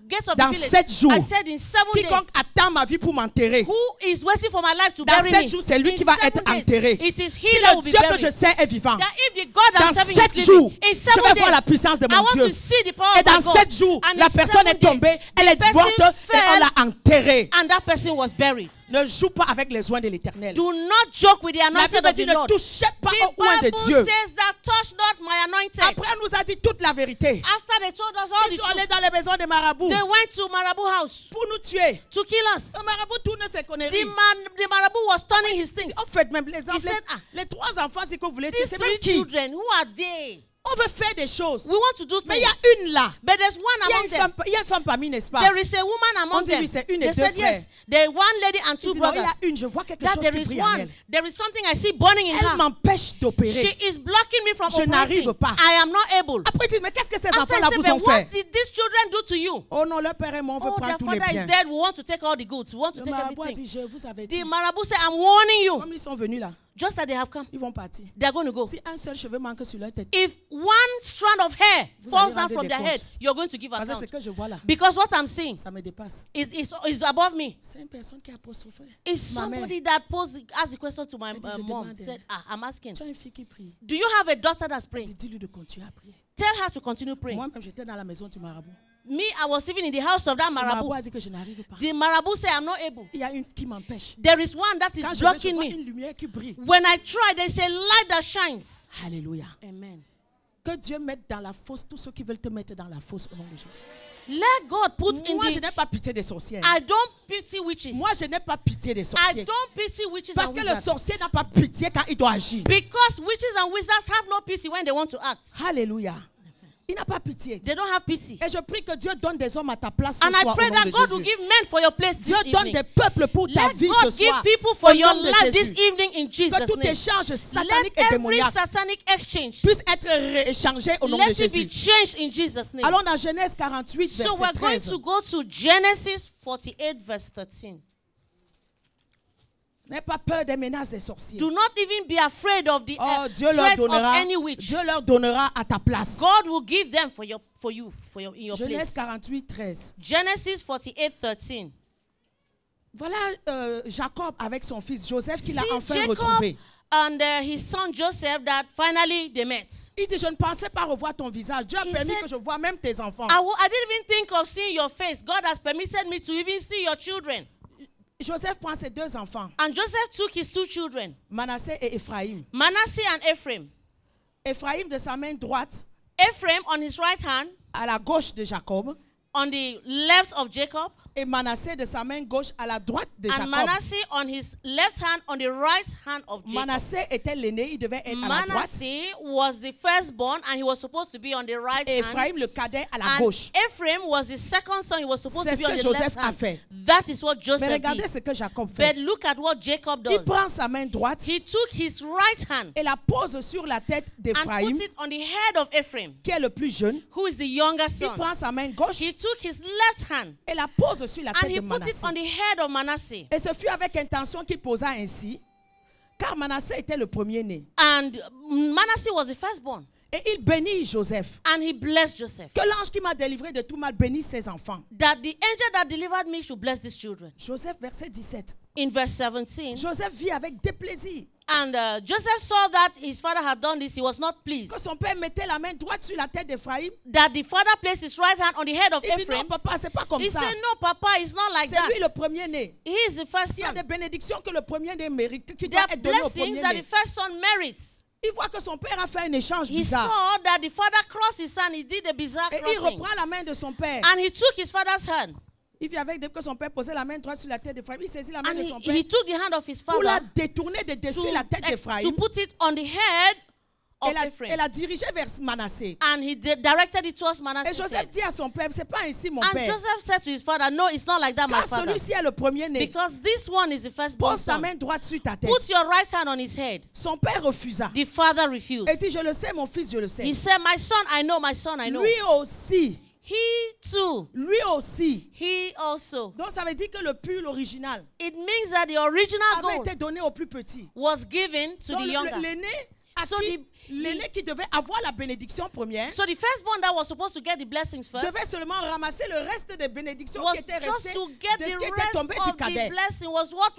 gate of Dans the village. 7 jours. I said in 7 days. Quiconque attend ma vie pour m'enterrer. Who is waiting for my life to Dans bury 7 me? jours, c'est lui In qui va 7 être days, enterré. It is Si he that le will be Dieu que buried. je sais est vivant, That if the God dans I'm serving 7 is jours, living, in je 7 vais days, voir la puissance de I mon want Dieu. to see the power Et of my dans God. 7 jours, And la in personne 7 est tombée, days, elle est the person morte et on fell, l'a enterrée. and that person was buried. Ne joue pas avec les oins de l'Éternel. Do not joke with the La anointed Bible of dit the ne Lord. touchez pas The aux oins de Bible Dieu. says that touch not my anointed. Après, elle nous a dit toute la vérité. After they told us all Ils the sont allés truth, dans les maisons des marabouts they went to Marabout house pour nous tuer. to kill us. Le marabout tourne ses conneries. The Marabout was turning his things. En fait, même les, He said, les 3 enfants, c'est que vous voulez tuer, These c'est three même qui? children, who are they? On veut faire des choses. We want to do Mais il y things. a une là. But there's one Il y a among une them. femme, il y a une femme parmi, n'est-ce pas? There is a woman On among dit, them. oui, c'est une et They deux said yes. There one lady and Il two dit, non, il y brothers. a une, je vois quelque That chose there qui is brille en one. elle. There is something I see burning in Elle her. m'empêche d'opérer. She is blocking me from Je n'arrive operating. pas. I am not able. Après, il dit, mais qu'est-ce que ces After enfants-là he vous said, ont but what fait? did these children do to you? Oh non, leur père et moi, on veut Oh, prendre their tous les father is biens. dead. We want to take all the goods. We want to Le take marabout a everything. dit, je vous avais The dit. Marabout said, I'm warning you. Comme ils sont venus là, Just that they have come. ils vont partir. They are going to go. Si un seul cheveu manque sur leur tête, If one strand of hair Vous falls allez down rendre from des their head, comptes. you're going to give parce que account. ce que je vois là, Because what I'm seeing ça me dépasse. is above me. C'est une personne qui a apostrophé. It's Ma mère. somebody that asked the question to my Elle dit, je mom. demande. Said, I'm asking, Tu as une fille qui prie. do you have a daughter that's praying? Dis-lui de continuer à prier. Tell her to continue praying. Moi-même, j'étais dans la maison du marabout. Me, I was even in the house of that Le marabout Marabout. a dit que je n'arrive pas. The Marabout said, I'm not able. Il y a une qui m'empêche. There is one that is Quand je vais, je blocking vois me. une lumière qui brille. When I try, there's a light that shines. Alléluia. Amen. Que Dieu mette dans la fosse tous ceux qui veulent te mettre dans la fosse au nom de Jésus. Let God put in Moi, je the... n'ai pas pitié des sorcières. I don't pity witches. Moi, je n'ai pas pitié des I sorciers. don't pity witches Parce and que le wizards. sorcier n'a pas pitié quand il doit agir. Because witches and wizards have no pity when they want to act. Alléluia. Il n'a pas pitié. They don't have pity. Et je prie que Dieu donne des hommes à ta place ce And I soir pray au nom that de God will Jésus. give men for your place Dieu this donne evening. des peuples pour ta Let vie God ce give soir. people for Au your nom de life Jésus. this evening in Que Jesus' tout name. échange Let satanique et every démoniaque satanic exchange, puisse être échangé au nom de let it be Jésus. changed in Jesus' name. Allons dans Genèse 48, So verset we're going 13. to go to Genesis 48 verse 13. N'aie pas peur des menaces des sorciers. Do not even be afraid of the Oh, Dieu leur threats of donnera, any witch. Dieu leur donnera à ta place. God will give them for you in your Genèse place. 48, 13. Genesis 48 13. Voilà Jacob avec son fils Joseph qu'il a See enfin Jacob retrouvé. and his son Joseph that finally they met. Il dit, je ne pensais pas revoir ton visage. Dieu a He permis said, que je voie même tes enfants. I didn't even think of seeing your face. God has permitted me to even see your children. Joseph prend ses 2 enfants, And Joseph took his 2 children, Manasseh et Ephraim. Manasseh and Ephraim. Ephraim de sa main droite Ephraim on his right hand, à la gauche de Jacob on the left of Jacob, et Manasseh de sa main gauche à la droite de and Jacob. Manasseh on his left hand on the right hand of Jacob. Manasseh était l'aîné, il devait être à la droite. Manasseh was the firstborn and he was supposed to be on the right Et hand. Ephraim le cadet à la And gauche. Ephraim was the second son. He was supposed C'est to ce be on que the left Joseph a hand. fait. That is what Mais Joseph regardez did. ce que Jacob But fait. look at what Jacob Il does. prend sa main droite He took his right hand et la pose sur la tête and d'Ephraim, put it on the head of Ephraim, qui est le plus jeune. who is the younger Il son. prend sa main gauche He took his left hand et la pose sur la and tête he de put it Manasseh. on the head of Manasseh. Et ce fut avec intention qu'il posa ainsi, car Manasseh était le premier-né. And Manasseh was the firstborn. Et il bénit Joseph. And he blessed Joseph. Que l'ange qui m'a délivré de tout mal bénisse ses enfants. That the angel that delivered me should bless these children. Joseph, verset 17. In verse 17, Joseph vit avec déplaisir and Joseph saw that his father had done this. He was not pleased. que son père mettait la main droite sur la tête d'Ephraim. That the father placed his right hand on the head of Il dit non, Ephraim. papa, c'est pas comme He ça. said, no, Papa, it's not like C'est that. lui le premier-né. He is the first Il y a son. des bénédictions que le premier-né mérite, qui There doivent are être données au blessings that the premier-né. first son merits. Il voit que son père a fait un échange He bizarre. saw that the father crossed his son. He did a bizarre Et il crossing. reprend la main de son père. And he took his father's hand. Il vit avec que son père posait la main droite sur la tête d'Ephraim. Il saisit la main And de son he père took the hand of his pour la father détourner de dessus la tête to d'Ephraim put it on the head of et Ephraim. la diriger vers Manasseh. And he directed it towards Et Manasseh. Joseph dit à son père, c'est pas ainsi mon And père. Joseph said to his father, no, it's not like that, my Car father. celui-ci est le premier-né. Because this one is the firstborn Pose ta son. main droite sur ta tête. Put your right hand on his head. Son père refusa. The father refused. Et dit, je le sais, mon fils, je le sais. He said, my son, I know, my son, I know. Lui aussi, He too, lui aussi. he also. Donc ça veut dire que le pull original It means that the original avait gold été donné au plus petit. was given to Donc the younger. l'aîné à So qui- the- l'aîné qui devait avoir la bénédiction première So the firstborn that was supposed to get the blessings first devait seulement ramasser le reste des bénédictions was qui étaient just restées to get de the ce qui était rest tombé of du the cadet. blessing, was what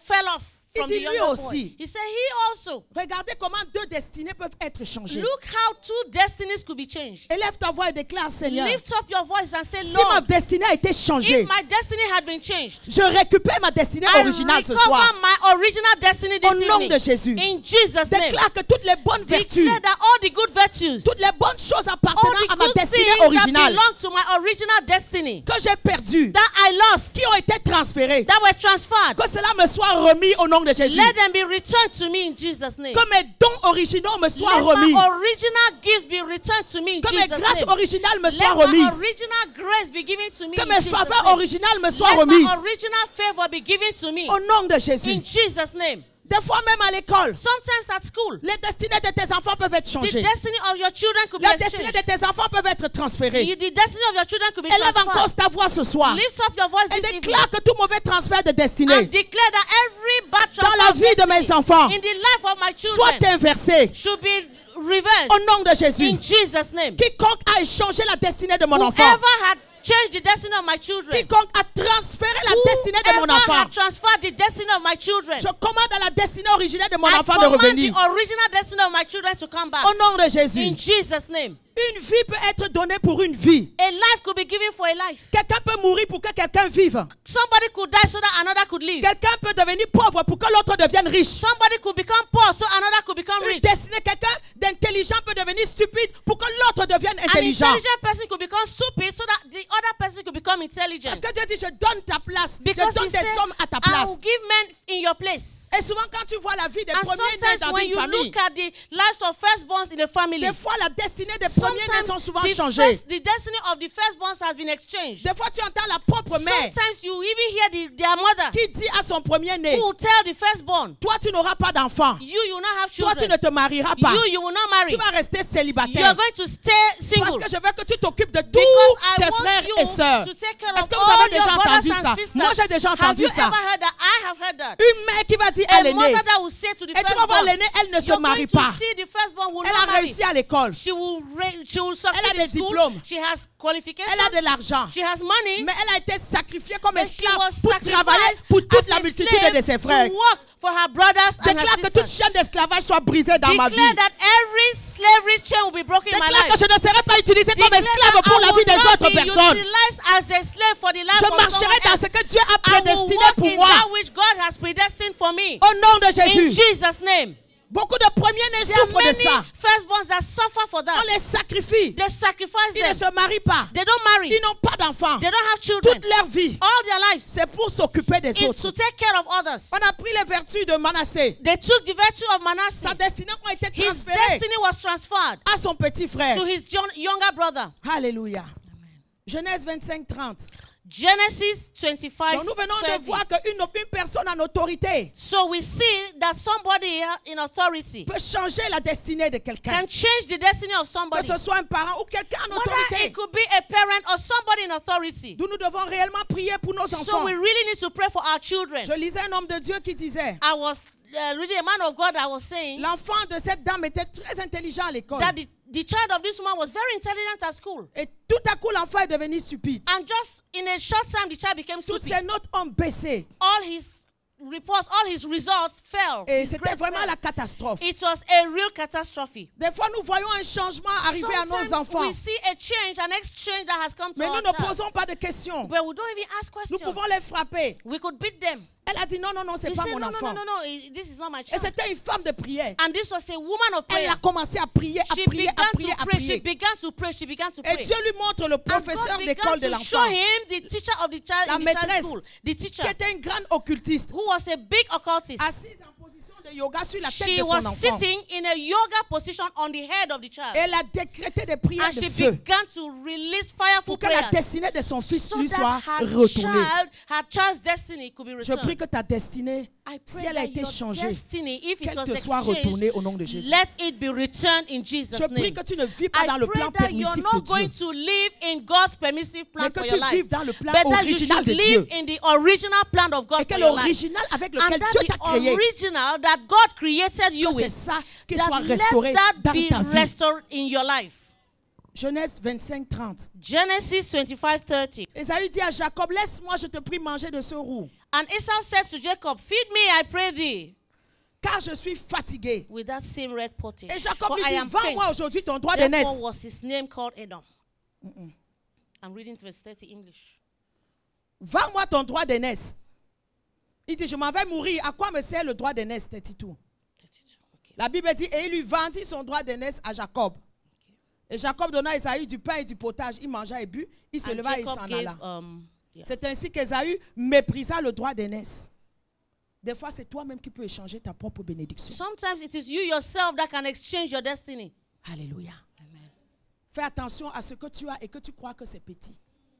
fell off from the dit, lui younger boy. aussi. He said, he also. Regardez comment deux destinées peuvent être changées. Look how two destinies could be changed. Élève ta voix et déclare, Seigneur, Lift up your voice and say, si ma Lord, destinée a été changée, if my destiny had been changed, je récupère ma destinée I originale ce recover soir. my original destiny Au this nom evening. de Jésus. In Jesus' name. Déclare que toutes les bonnes vertus, Declare that all the good virtues, toutes les bonnes choses all appartenant the à ma good destinée things that originale belong to my original destiny, que j'ai perdues, that I lost, qui ont été transférées, that were transferred, que cela me soit remis au nom de Jésus. let them be returned to me in Jesus' name. Que mes dons originaux me soient Let remis. my original gifts be returned to me in Que mes Jesus' grâces name. originales me Let soient my remises. original grace be given to me Que in mes Jesus' faveurs name. originales me soient Let remises. my original favor be given to me Au nom de Jésus. in Jesus' name. Des fois même à l'école, Sometimes at school, les destinées de tes enfants peuvent être the changées. destiny of your children could be La destinée exchanged. de tes enfants peuvent être transférées. The destiny of your children could be Élève encore transferred. ta voix ce soir. Lift up your voice Et this evening déclare que tout mauvais transfert de and destinée declare that every bad dans transfer la of vie de mes destiny enfants in the life of my soit children inversé should be reversed au nom de Jésus. in Jesus' name. Quiconque a échangé la destinée de mon enfant, Whoever had changed the destiny of my children, quiconque a transféré la destinée de mon whoever enfant, had transferred the destiny of my children, je commande à la destinée originelle de mon I enfant de command revenir. the original destiny of my children to come back Au nom de in Jésus. Jesus' name. Une vie peut être donnée pour une vie. A life could be given for a life. Quelqu'un peut mourir pour que quelqu'un vive. Somebody could die so that another could live. Quelqu'un peut devenir pauvre pour que l'autre devienne riche. Somebody could become poor so another could become Une rich. destinée, quelqu'un d'intelligent peut devenir stupide pour que l'autre devienne An intelligent. intelligent person could become stupid so that the other person could become intelligent. Parce que Dieu dit, je donne ta place. Because Je donne he des said, hommes à ta I place. will give men in your place. Et souvent quand tu vois la vie des And premiers-nés dans sometimes when une you famille, look at the lives of firstborns in a family, des fois la destinée des premiers-nés sont souvent changées. the destiny of the firstborns has been exchanged. Des fois tu entends la propre mère Sometimes you even hear their mother qui dit à son premier-né, who will tell the firstborn, toi tu n'auras pas d'enfant. you will not have Toi tu children. ne te marieras pas. You will not marry. Tu vas rester You célibataire. are going to stay Parce single. que je veux que tu t'occupes de Because tous I tes want frères you et sœurs. to take care Est-ce of que vous all avez your déjà brothers entendu and ça? sisters. Moi j'ai déjà Have entendu you ça. ever heard that? I have heard that. Une mère qui va dire à A l'aîné. mother that will say to the Et tu vas voir firstborn, l'aîné, elle ne se you're marie going pas. to see the firstborn will Elle not a marry. réussi à l'école. She will succeed Elle a in des school. diplômes. She has qualifications. Elle a de l'argent. She has money. Mais elle a été sacrifiée comme But she esclave was pour travailler sacrificed pour toute as la a multitude slave de ses frères. to work for her brothers and her Déclare que toute sisters. chaîne d'esclavage soit brisée dans ma vie. Declare that every slavery chain will be broken in my Déclare que life. je ne serai pas utilisée comme Declare esclave that pour I la will vie des not autres be personnes. utilized as a slave for the life Je of someone marcherai dans else. ce que Dieu a I will prédestiné walk pour in moi. that which God has predestined for me. Au nom de In Jésus. Jesus' name. Beaucoup de premiers-nés There are souffrent de many ça. firstborns that suffer for that. On les sacrifie. They sacrifice Ils ne them. se marient pas. They don't marry. Ils n'ont pas d'enfants. They don't have children. Toute leur vie, All their lives c'est pour s'occuper des is autres. to take care of others. On a pris les vertus de Manassé. They took the virtue of Manasseh. Sa destinée a été His transférée destiny was transferred à son petit frère. to his younger brother. Alléluia. Genèse 25-30. Genesis 25. Donc nous venons 30. de voir qu'une personne en autorité So we see that somebody in authority peut changer la destinée de quelqu'un. can change the destiny of Que somebody. ce soit un parent ou quelqu'un en Whether autorité. it could be a parent or somebody in authority. Nous devons réellement prier pour nos So enfants. we really need to pray for our children. Je lisais un homme de Dieu qui disait, I was reading a man of God that was saying l'enfant de cette dame était très intelligent à l'école. that the child of this woman was very intelligent at school. Et tout à coup, l'enfant est devenu stupide. And just in a short time, the child became Toutes stupid. ses notes ont baissé. All his reports, all his results fell. Et His c'était grades vraiment fell. la catastrophe. It was a real catastrophe. Des fois, nous voyons un changement arriver à nos Sometimes enfants. we see a change, an exchange that has come to Mais nous our ne child. posons pas de questions. But we don't even ask Nous questions. pouvons les frapper. We could beat them. Elle a dit non, non, non, c'est We pas say, mon no, no, enfant. no, no, no, this is not my Et child. c'était une femme de prière. And this was a woman of Elle prayer. a commencé à prier, à She prier, à began prier, to à pray. She prier. began to pray. She began to Et pray. Dieu lui montre le And professeur God d'école de began to show l'enfant, him the teacher of the child La in the child's maîtresse, school, the teacher, qui était une grande occultiste, who was a big occultist. assise en position de yoga sur la tête She de was son enfant. sitting in a yoga position on the head of the child. Elle a décrété des prières And de she feu began to release fireful pour que la prayers destinée de son fils so lui soit that retournée. her child's destiny could be Je returned. prie que ta destinée, I si pray elle a that été your changée, destiny, if it qu'elle was te soit exchanged, retournée au nom de Jésus. let it be returned in Jesus' Je prie name. que tu ne vis pas I dans le pray plan that you're permissif not de going Dieu, to live in God's permissive plan mais que for tu your life, vives dans le plan but that you original should de live Dieu. in the original plan of God Et que for your life. l'original avec And lequel that Dieu the t'a créé, original that God created you que c'est with, ça qui that soit let restauré that dans be ta vie. restored in your life. Genèse 25, 30. Genesis 25:30. Ésaü dit à Jacob, laisse-moi, je te prie, manger de ce roux, And Esau said to Jacob, feed me, I pray thee, car je suis fatigué. with that same red pottage. Et Jacob For lui I dit, am faint. vends-moi aujourd'hui ton droit d'aînesse. Therefore was his name called Edom. I'm reading verse 30 English. Vends-moi ton droit d'aînesse. Il dit, je m'en vais mourir. À quoi me sert le droit d'aînesse, 32? 32. Okay. La Bible dit, et il lui vendit son droit d'aînesse à Jacob. Et Jacob donna à Ésaü du pain et du potage. Il mangea et but. Il se And leva et il Jacob s'en gave, alla. yeah. C'est ainsi qu'Ésaü méprisa le droit d'aînesse. Des fois, c'est toi-même qui peux échanger ta propre bénédiction. Sometimes it is you yourself that can exchange your destiny. Alléluia. Amen. Fais attention à ce que tu as et que tu crois que c'est petit.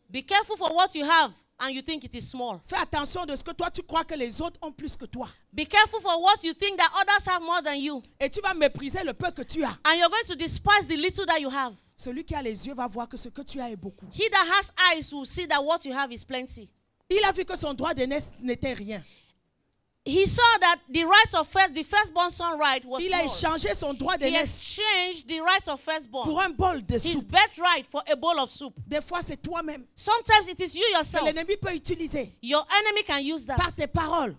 Be careful for what you have and you think it is small. Fais attention de ce que toi, tu crois que les autres ont plus que toi. Be careful for what you think that others have more than you. Et tu vas mépriser le peu que tu as. And you're going to despise the little that you have. Celui qui a les yeux va voir que ce que tu as est beaucoup. He that has eyes will see that what you have is plenty. Il a vu que son droit d'aînesse n'était rien. He saw that the right of first, the firstborn son right was Il a small. échangé son droit He d'aînesse exchanged the right of firstborn, pour un bol de his soupe. birthright, for a bowl of soup. Des fois, c'est toi-même Sometimes it is you que yourself. l'ennemi peut utiliser Your enemy can use that par tes paroles,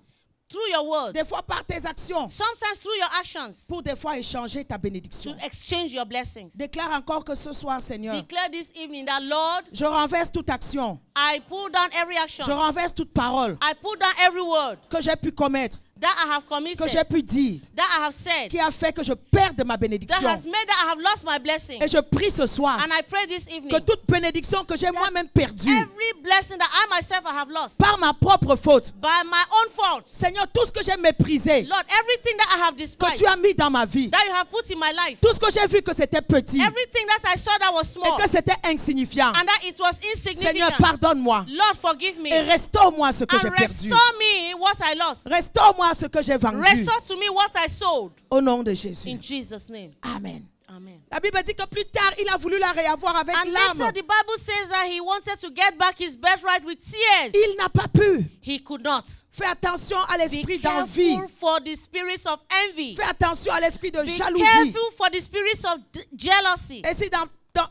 through your words, des fois par tes actions, sometimes through your actions, pour des fois échanger ta to bénédiction. exchange your blessings. Déclare encore que ce soir, Seigneur, Declare this evening that, Lord, je renverse toute action, I pull down every action. je renverse toute parole I pull down every word que j'ai pu commettre, that I have que committed, j'ai pu dire, that I have said, qui a fait que je perde ma that bénédiction. has made that I have lost my blessing. Et je prie ce soir And I pray this que evening, toute bénédiction que j'ai moi-même perdue every blessing that I myself have lost par ma propre faute, by my own fault, Seigneur, tout ce que j'ai méprisé, Lord, everything that I have que despised, tu as mis dans ma vie, that you have put in my life, tout ce que j'ai vu que c'était petit everything that I saw that was et small que c'était insignifiant, and that it was Seigneur, insignificant, pardonne-moi Lord, forgive me et restaure-moi ce que and j'ai perdu. restore me what I lost. Restaure-moi ce que j'ai vendu. Restore to me what I sold. Au nom de Jésus. In Jesus' name. Amen. Amen. La Bible dit que plus tard, il a voulu la réavoir avec And later larmes. the Bible says that he wanted to get back his birthright with tears. Il n'a pas pu. He could not. Fais attention à Be l'esprit d'envie. careful for the spirits of envy. Fais attention à l'esprit de Be jalousie. careful for the spirits of jealousy. Et si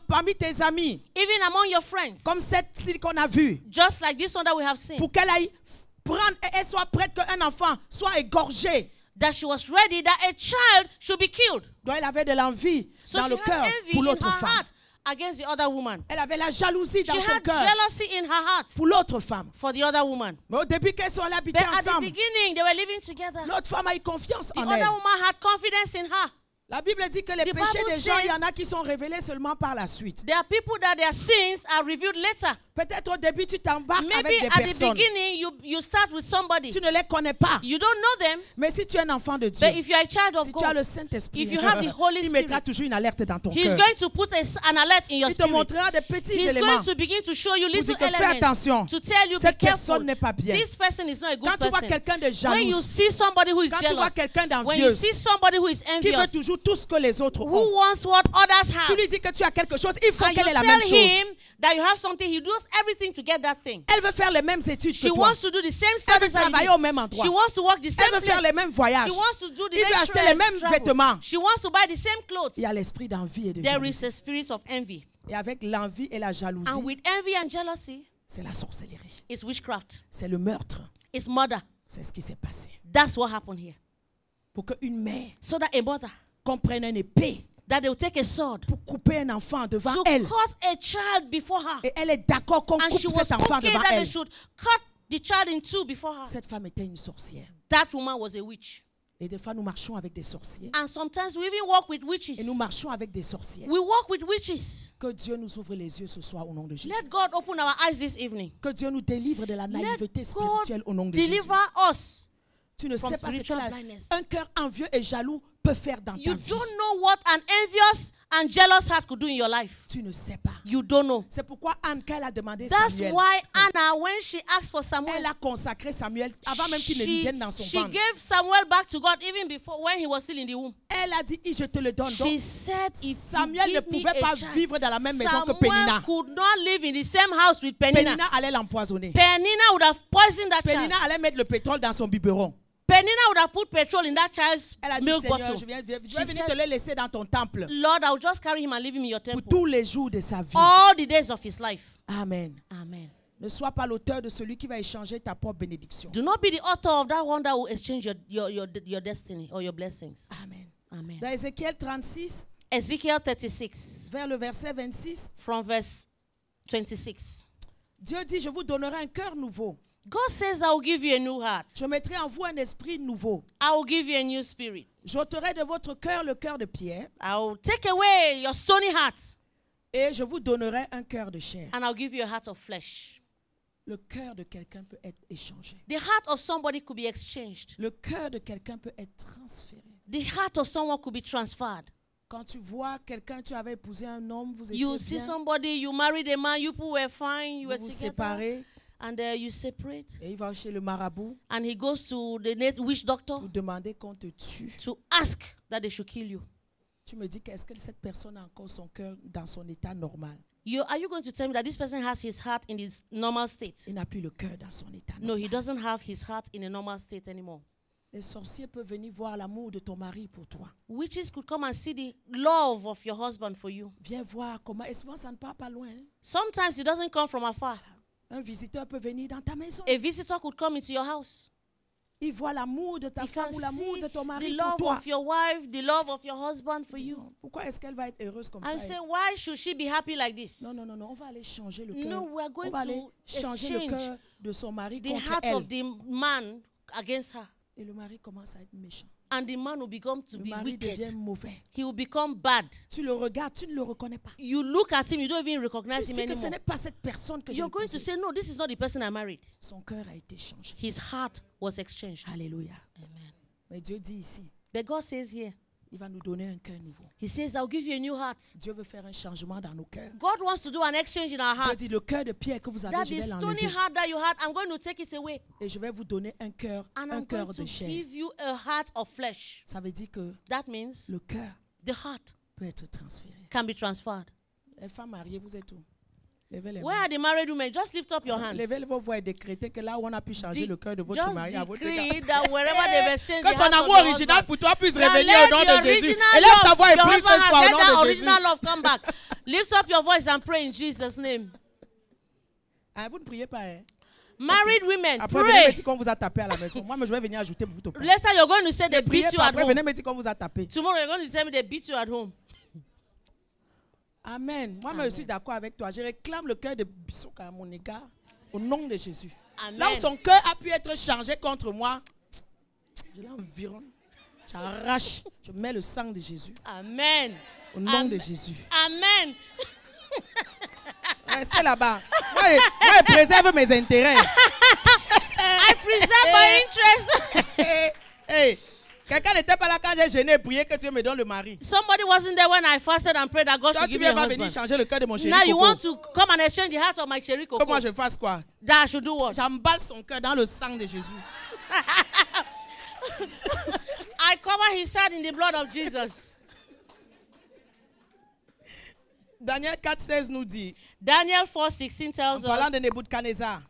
parmi tes amis, Even among your friends. comme cette qu'on a vue, Just like this one that we have seen. pour qu'elle aille prendre et elle soit prête qu'un enfant soit égorgé. That she was ready that a child should be killed. Donc elle avait de l'envie So dans she le had cœur envy pour in l'autre her femme. heart against the other woman. Elle avait la jalousie dans She son had cœur jealousy in her heart pour l'autre femme. for the other woman. Mais au début qu'elles sont allées But habiter at the ensemble, beginning, they were living together. l'autre femme a eu confiance The en other elle. woman had confidence in her. La Bible dit que les The péchés Bible des gens, il y says- en a qui sont révélés seulement par la suite. There are people that their sins are revealed later. Peut-être au début, tu t'embarques Maybe avec des at the personnes. beginning, you start with somebody. Tu ne les connais pas. You don't know them, Mais si tu es un enfant de Dieu, but if you are a child of si tu as God, le Saint-Esprit, if you have the Holy il mettra Spirit, toujours une alerte dans ton He's cœur. going to put an alert in your Il te spirit. montrera des petits He's éléments going to begin to show you pour little dire que fais elements attention. to tell you, be Cette careful. personne n'est pas bien. This person is not a good Quand tu vois person. quelqu'un de When you jaloux, see somebody who is quand tu vois jealous, quelqu'un when you d'envieux, see somebody who is qui veut envious, toujours tout ce que les autres who ont, wants what others tu have, lui dis que tu as quelque chose, il faut and you qu'elle ait la même tell chose. him that you have something, he does everything to get that thing. Elle veut faire les mêmes études She que toi. wants to do the same Elle veut studies that travailler you au même do. endroit. She wants to work the same Elle veut faire les place. mêmes voyages. She wants to do the Il veut same acheter les mêmes travel. vêtements. She wants to buy the same clothes. Il y a l'esprit d'envie et de There jalousie. is a spirit of envy. Et avec l'envie et la And jalousie, with envy and jealousy, c'est la sorcellerie. it's witchcraft. C'est le meurtre. It's murder. C'est ce qui s'est passé. That's what happened here. Pour qu'une mère So that a mother, comprenne une épée that they will take a sword pour couper un enfant devant to elle. cut a child before her. Et elle est d'accord qu'on And coupe she was cet enfant okay devant that they elle. should cut the child in two before her. Cette femme était une sorcière. That woman was a witch. Et des fois, nous marchons avec des sorciers. And sometimes we even walk with witches. Et nous marchons avec des sorcières. We walk with witches. Que Dieu nous ouvre les yeux ce soir au nom de Jésus. Let God open our eyes this evening. Que Dieu nous délivre de la naïveté God spirituelle au nom de Jésus. Deliver us. Tu ne from sais pas ce spiritual qu'un blindness. cœur envieux et jaloux peut faire dans ta You vie. don't know what an envious and jealous heart could do in your life. Tu ne sais pas. You don't know. C'est pourquoi Anne, quand elle a demandé That's Samuel, why Anna, when she asked for Samuel, elle a consacré Samuel avant même qu'il ne lui vienne dans son she ventre. gave Samuel back to God even before when he was still in the womb. Elle a dit, je te le donne. Donc, She said, if Samuel you ne give me pouvait a pas child, vivre dans la même maison que Samuel Pénina. could not live in the same house with Penina. Pénina allait l'empoisonner. Penina would have poisoned that Pénina child. allait mettre le pétrole dans son biberon. Penina would have put petrol in that child's Elle a dit, milk Seigneur, bottle. je vais She venir said, te le laisser dans ton temple Lord, I will just carry him and leave him in your pour temple. tous les jours de sa vie. All the days of his life. Amen. Amen. Ne sois pas l'auteur de celui qui va échanger ta propre bénédiction. Do not be the author of that one that will exchange your destiny or your blessings. Amen. Amen. Dans Ézéchiel 36, Ezekiel 36, vers le verset 26, from verse 26. Dieu dit, je vous donnerai un cœur nouveau. God says, I will give you a new heart. Je mettrai en vous un esprit nouveau. I will give you a new spirit. J'ôterai de votre cœur le cœur de pierre I will take away your stony heart et je vous donnerai un cœur de chair. and I'll give you a heart of flesh. Le cœur de quelqu'un peut être échangé. The heart of somebody could be exchanged. Le cœur de quelqu'un peut être transféré. The heart of someone could be transferred. Quand tu vois quelqu'un, tu avais épousé un homme, vous étiez You see bien, somebody, you married a man, you people were fine, you vous were vous together, séparez and you separate. et il va chez le marabout And he goes to the witch doctor pour demander qu'on te tue. to ask that they should kill you. Tu me dis qu'est-ce que cette personne a encore son cœur dans son état normal? Are you going to tell me that this person has his heart in his normal state? Il n'a plus le cœur dans son état No, normal. he doesn't have his heart in a normal state anymore. Les sorciers peuvent venir voir l'amour de ton mari pour toi. Witches could come and see the love of your husband for you. Viens voir comment. Et souvent, ça ne part pas loin. Hein. Sometimes it doesn't come from afar. Un visiteur peut venir dans ta maison. A visitor could come into your house. Il voit l'amour de ta You femme can ou l'amour see de ton the mari pour love toi. of your wife, the love of your husband for Tu dis, you. non, pourquoi est-ce qu'elle va être heureuse comme And ça? say, why should she be happy like this? Non, non, non, non, on va aller changer le No, cœur. we are On going va aller to changer le exchange cœur de son mari the contre heart elle. of the man against her. Et le mari commence à être méchant. And the man will become to Le be mari devient wicked. mauvais. He will become bad. Tu le regardes, tu ne le reconnais pas. You look at him, you don't even Tu recognize him sais que ce anymore. n'est pas cette personne que j'ai You're going to épousée. say, no, this is not the person I married. Son cœur a été changé. His heart was exchanged. Alléluia. Amen. Mais Dieu dit ici, But God says here, il va nous donner un cœur nouveau. He says, I'll give you a new heart. Dieu veut faire un changement dans nos cœurs. God wants to do an exchange in our Dieu hearts. dit, le cœur de pierre que vous avez, That je the vais stony l'enlever. heart that you had, I'm going to take it away. Et je vais vous donner un cœur And I'm going de to chair. give you a heart of flesh. Ça veut dire que That means le cœur the heart peut être transféré. can be transferred. Les femmes mariées, vous êtes où? Levez les Where mains. are the married women? Just lift up your hands. Levez vos voix et décrétez que là où on a pu changer le cœur de votre Just mari à votre decree égard. that wherever they've exchanged Que the son heart of amour your original husband, pour toi puisse that revenir let au nom your de Jésus. original Élève ta love, voix et your prie ce husband has soir let au that nom de Jésus. original love come back. Lift up your voice and pray in Jesus' name. Hein, vous ne priez pas. Hein? Married women, Après, venez me pray. dire qu'on vous a tapé à la maison. Moi, je vais venir ajouter vous tapez. Later you're going to say they Priez beat you pas. at Après, home. venez me dire qu'on vous a tapé. Tomorrow you're going to tell me they beat you at home. Amen. Moi, Amen. je suis d'accord avec toi. Je réclame le cœur de Bissouka à mon égard au nom de Jésus. Amen. Là où son cœur a pu être changé contre moi, je l'environne. J'arrache. Je mets le sang de Jésus Amen. au nom de Jésus. Amen. Restez là-bas. Moi, je préserve mes intérêts. I preserve my interest. Hey, quelqu'un n'était pas là quand j'ai gêné et prié que Dieu me donne le mari. Somebody wasn't there when I fasted and prayed that God Toi, should tu give me a viens venir husband. changer le cœur de mon chéri Now you Coco. want to come and exchange the heart of my cherry Que coco. moi, je fasse quoi? That I should do what? J'emballe son cœur dans le sang de Jésus. I cover his heart in the blood of Jesus. Daniel 4,16 nous dit, Daniel 4:16 en tells parlant us, de Nebuchadnezzar,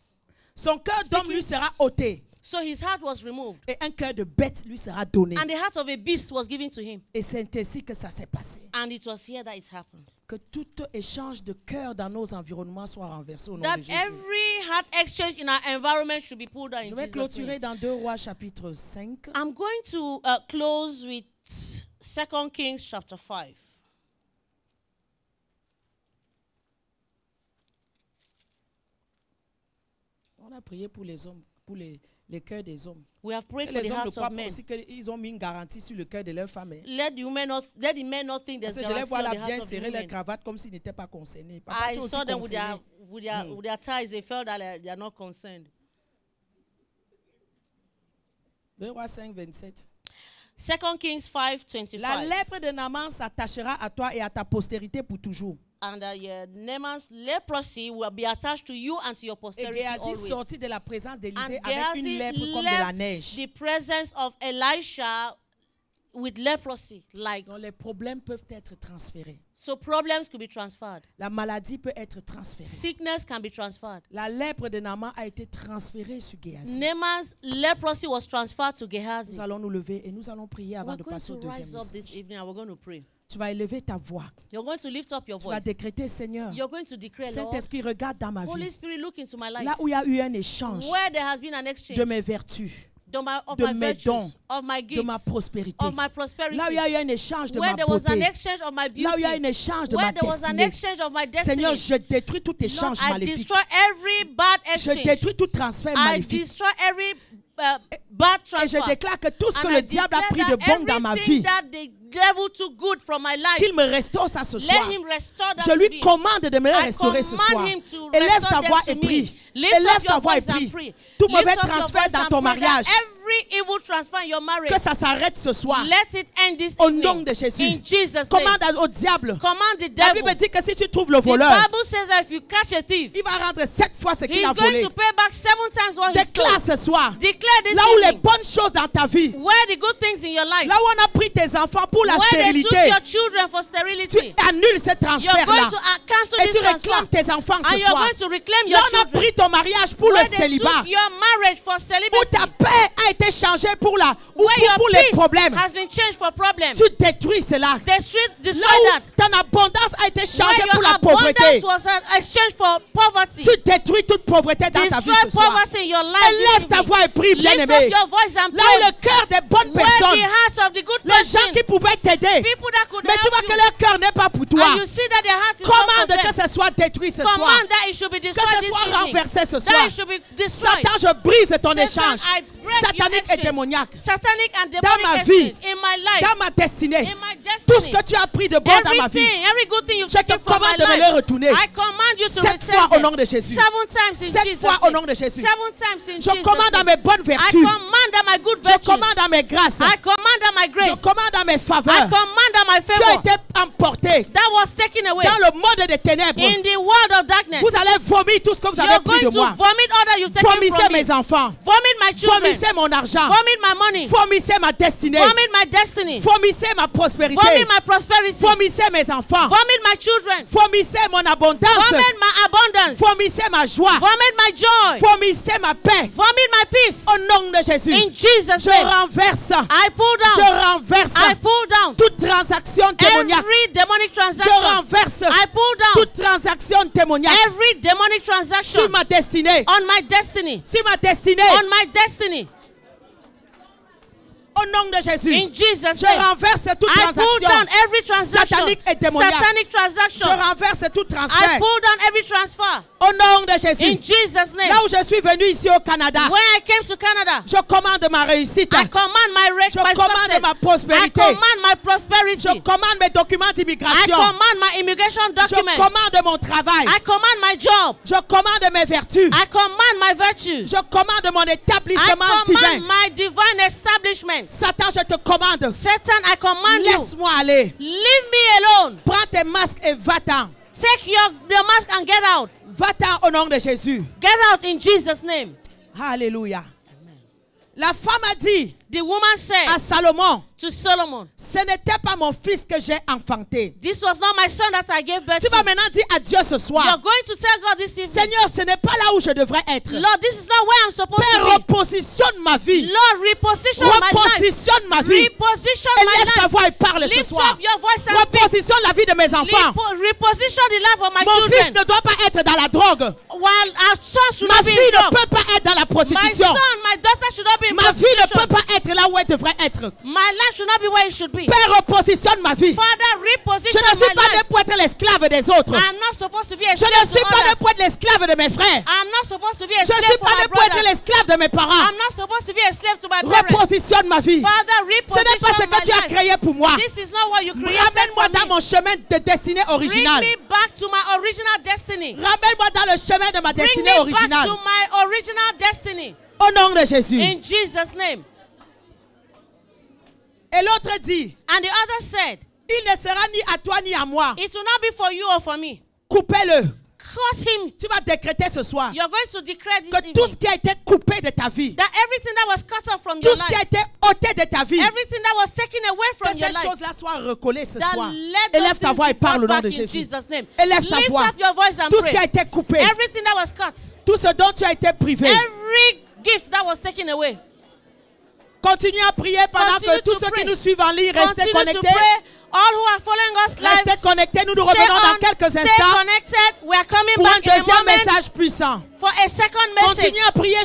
son cœur d'homme lui sera ôté so his heart was removed, et un cœur de bête lui sera donné. and the heart of a beast was given to him. Et c'est ainsi que ça s'est passé. And it was here that it happened. Que tout échange de cœur dans nos environnements soit renversé au nom That de Jésus. every heart exchange in our environment should be pulled down Je in vais Jesus' clôturer name. dans 2 Rois chapitre 5. I'm going to close with 2 Kings chapter 5. On a prié pour les hommes, pour les cœurs des hommes. We have prayed Et for les the hommes ne hearts croient of pas men. aussi qu'ils ont mis une garantie sur le cœur de leur femme. Hein. Let the men not think Parce there's que je les guarantee vois on là the bien hearts of the serrer leur women. cravate comme s'ils n'étaient pas concernés. Papa, I tu es aussi saw them with concerné. with their ties. They felt that they are not concerned. 2 Rois 5, 27. 2 Kings 5:25. La lèpre de Naaman s'attachera à toi et à ta postérité pour toujours. And Naaman's leprosy will be attached to you and to your Et posterity Géasi always. sortit de la présence d'Élisée And avec une Gehazi lèpre comme de la left neige. the presence of Elisha with leprosy, like, Donc les problèmes peuvent être transférés. so problems could be transferred. La maladie peut être transférée. Sickness can be transferred. La lèpre de Naaman a été transférée sur Géasi. Naaman's leprosy was transferred to Nous Gehazi. allons nous lever et nous allons prier avant We're de going passer to au deuxième rise up this message. evening and we're going to pray. Tu vas élever ta voix. You're going to lift up your Tu vas voice. décréter, Seigneur, You're going to declare, Lord, Saint-Esprit, regarde dans ma Holy vie. Spirit, look into my life. Là où il y a eu un échange Where there has been an exchange de mes vertus, of de my mes virtues, dons, of my de ma gifts, prospérité. of my prosperity. Là où il y a eu un échange de Where ma there was an beauté. exchange of my Là où il y a un beauty. échange de ma Where there was an destinée. exchange of my destiny. Seigneur, je détruis tout Lord, échange I maléfique. destroy every bad Je exchange. détruis tout transfert I maléfique. destroy every bad Et transfer. je déclare que tout ce que And le I diable a declare pris de that bon dans ma everything vie, that the devil took good from my life, qu'il me restaure ça ce soir. let him restore that Je to lui me. commande de me le I restaurer ce command soir. him to Élève restore ta them voix to et me. prie. Lift Élève up ta your voix et voice and prie. pray. Tout Lift mauvais up your transfert voice dans and ton pray that mariage, every evil transfer in your marriage, que ça s'arrête ce soir. let it end this Au evening. nom de Jésus. In Jesus' name. Commande au diable. Command the La devil. Bible dit que si tu trouves le The voleur, Bible says that if you catch a thief, il va rendre 7 fois ce he qu'il is a going volé. to pay back 7 times what he Déclare stole. ce soir. Declare this Là où les evening. bonnes choses dans ta vie, Where the good things in your life, là où on a pris tes enfants pour la where they stérilité, took your children for tu sterility, annules ce you're transfert-là. going to cancel Et this tu transfer. réclames tes enfants And ce you're soir. going to reclaim Là your on a children. pris ton mariage pour Where le they célibat. took your marriage for Où celibacy. ta paix a été changée pour la ou Where your pour les peace problèmes. has been changed for problems. Tu détruis cela. Destroy Là où that. ton abondance a été Where changée pour your la pauvreté. abundance was exchanged for poverty. Tu détruis toute pauvreté dans ta vie Destroy ce soir. poverty in your life. Élève ta voix et prie, Lift up bien-aimé. your voice and Là où pray. le cœur des bonnes Where personnes, the hearts of the good les gens person, qui pouvaient t'aider, people that could mais tu vois help que you, leur cœur n'est pas pour toi. and you see that their heart is not Commande for que them. ce soit détruit ce soir. Command that it should be Que destroyed ce this soit evening. renversé ce That soir. it should be destroyed. Satan, je brise ton Satan, échange I break your satanique et exchange. démoniaque Satanic and dans demonic ma vie, exchange in my life, dans ma destinée. in my Tout ce destiny. que tu as pris de bon dans ma vie, Everything, every good thing you've je te taken from my commande de me life, le retourner. I command you to 7 return fois au them. nom de Jésus. 7 times in 7 Jesus' fois au name. nom de Jésus. 7 times in Je Jesus' commande à name. mes bonnes I vertus. command that my good Je virtues. commande à mes grâces. I command that my Je grace. commande à mes I faveurs command that my qui ont favor été emportées that was taken away dans le monde des ténèbres. in the world of darkness. Vous allez vomir tout ce que vous avez You're pris going de to moi. vomit all that you've taken Vomissez from me. mes enfants. Vomit my children. Vomissez mon argent. Vomit my money. Vomissez ma destinée. Vomit my destiny. Vomissez ma prospérité. Vomit my prosperity. Vomissez mes enfants. Vomit my children. Vomissez mon abondance. Vomit my abundance. Vomissez ma joie. Vomit my joy. Vomissez ma paix. Vomit my peace. Au nom de Jésus. In Jesus' Je name. renverse. I pull Je down. renverse I pull down toute transaction démoniaque. every demonic Je transaction. renverse I pull down toute transaction démoniaque every demonic sur transaction ma destinée. on my destiny. Sur ma destinée. On my destiny. Au nom de Jésus. In Jesus' Je name. renverse toute I pull transaction. down every transaction. Satanique et démoniaque. Satanic Je transaction. renverse tout I transfert. pull down every transfer. Au nom de In Jésus. Jesus' name. Là où je suis venu ici au Canada, When I came to Canada, je commande ma réussite. I command my Je my commande success. ma I prospérité. command my prosperity. Je commande mes documents I d'immigration. command my immigration Je documents. commande mon travail. I command my job. Je commande mes vertus. I command my virtues. Je commande mon I établissement command divin. my divine establishment. Satan, je te commande. Satan, I command you. Laisse-moi aller. Leave me alone. Prends tes masques et va-t'en. Take your mask and get out. Va-t'en au nom de Jésus. Get out in Jesus' name. Alléluia. La femme a dit The woman à said Salomon, to Solomon, ce n'était pas mon fils que j'ai enfanté. this was not my son that I gave birth Tu vas to. maintenant dire adieu ce You're soir. going to tell God this evening, Seigneur, ce n'est pas là où je devrais être. Lord, this is not where I'm supposed Père, to be. repositionne ma vie. Lord, reposition my life. Repositionne ma vie. Reposition my Élève ta life. voix et parle ce Lift soir. up your voice and speak. Repositionne la vie de mes enfants. Reposition the life of my Mon fils children. ne doit pas être dans la drogue. While our son should Ma not be fille in ne drugs. peut pas être dans la My prostitution. son, my daughter should not be in Ma vie ne prostitution. peut pas être là où elle devrait être. My life should not be where it should be. Père, repositionne ma vie. Father, Je reposition ne suis my pas né life. pour être l'esclave des autres. I'm not supposed to be a Je slave ne suis to pas né others. pour être l'esclave de mes frères. I'm not supposed to be a Je ne slave suis for pas my né pour être brothers. l'esclave de mes parents. I'm not supposed to be a slave to my parents. Repositionne ma vie. Father, Ce n'est pas ce reposition my que tu as life. créé pour moi. This is not what you created Ramène-moi for dans me. mon chemin de destinée Bring originale. me back to my original destiny. Ramène-moi dans le chemin de ma Bring destinée me back originale. to my original destiny. Au nom de Jésus. In Jesus' name. Et l'autre dit, And the other said, il ne sera ni à toi ni à moi. it will not be for you or for me. Coupez-le. Cut him. Tu vas décréter ce soir You're going to declare this que tout ce evening qui a été coupé de ta vie, that everything that was cut off from tout your ce qui a life, été ôtées de ta vie, Everything that was taken away que from your ces life. choses-là soient recollées ce That soir. let Élève those ta things voix et be parle au brought nom de back in Jésus. Jesus' name. Élève ta Lift voix. up your voice and Tout ce qui a pray. été coupé, Everything that was cut. tout ce dont tu as été privé, Every gift that was taken away. continue à prier pendant Continue que tous to ceux pray. qui nous suivent en ligne, restez Continue to connectés. pray. All who are following us live, Restez connectés. Nous nous stay revenons dans on, quelques stay instants connected. We are coming pour un back in a deuxième moment message puissant. for a second message. Continue à prier.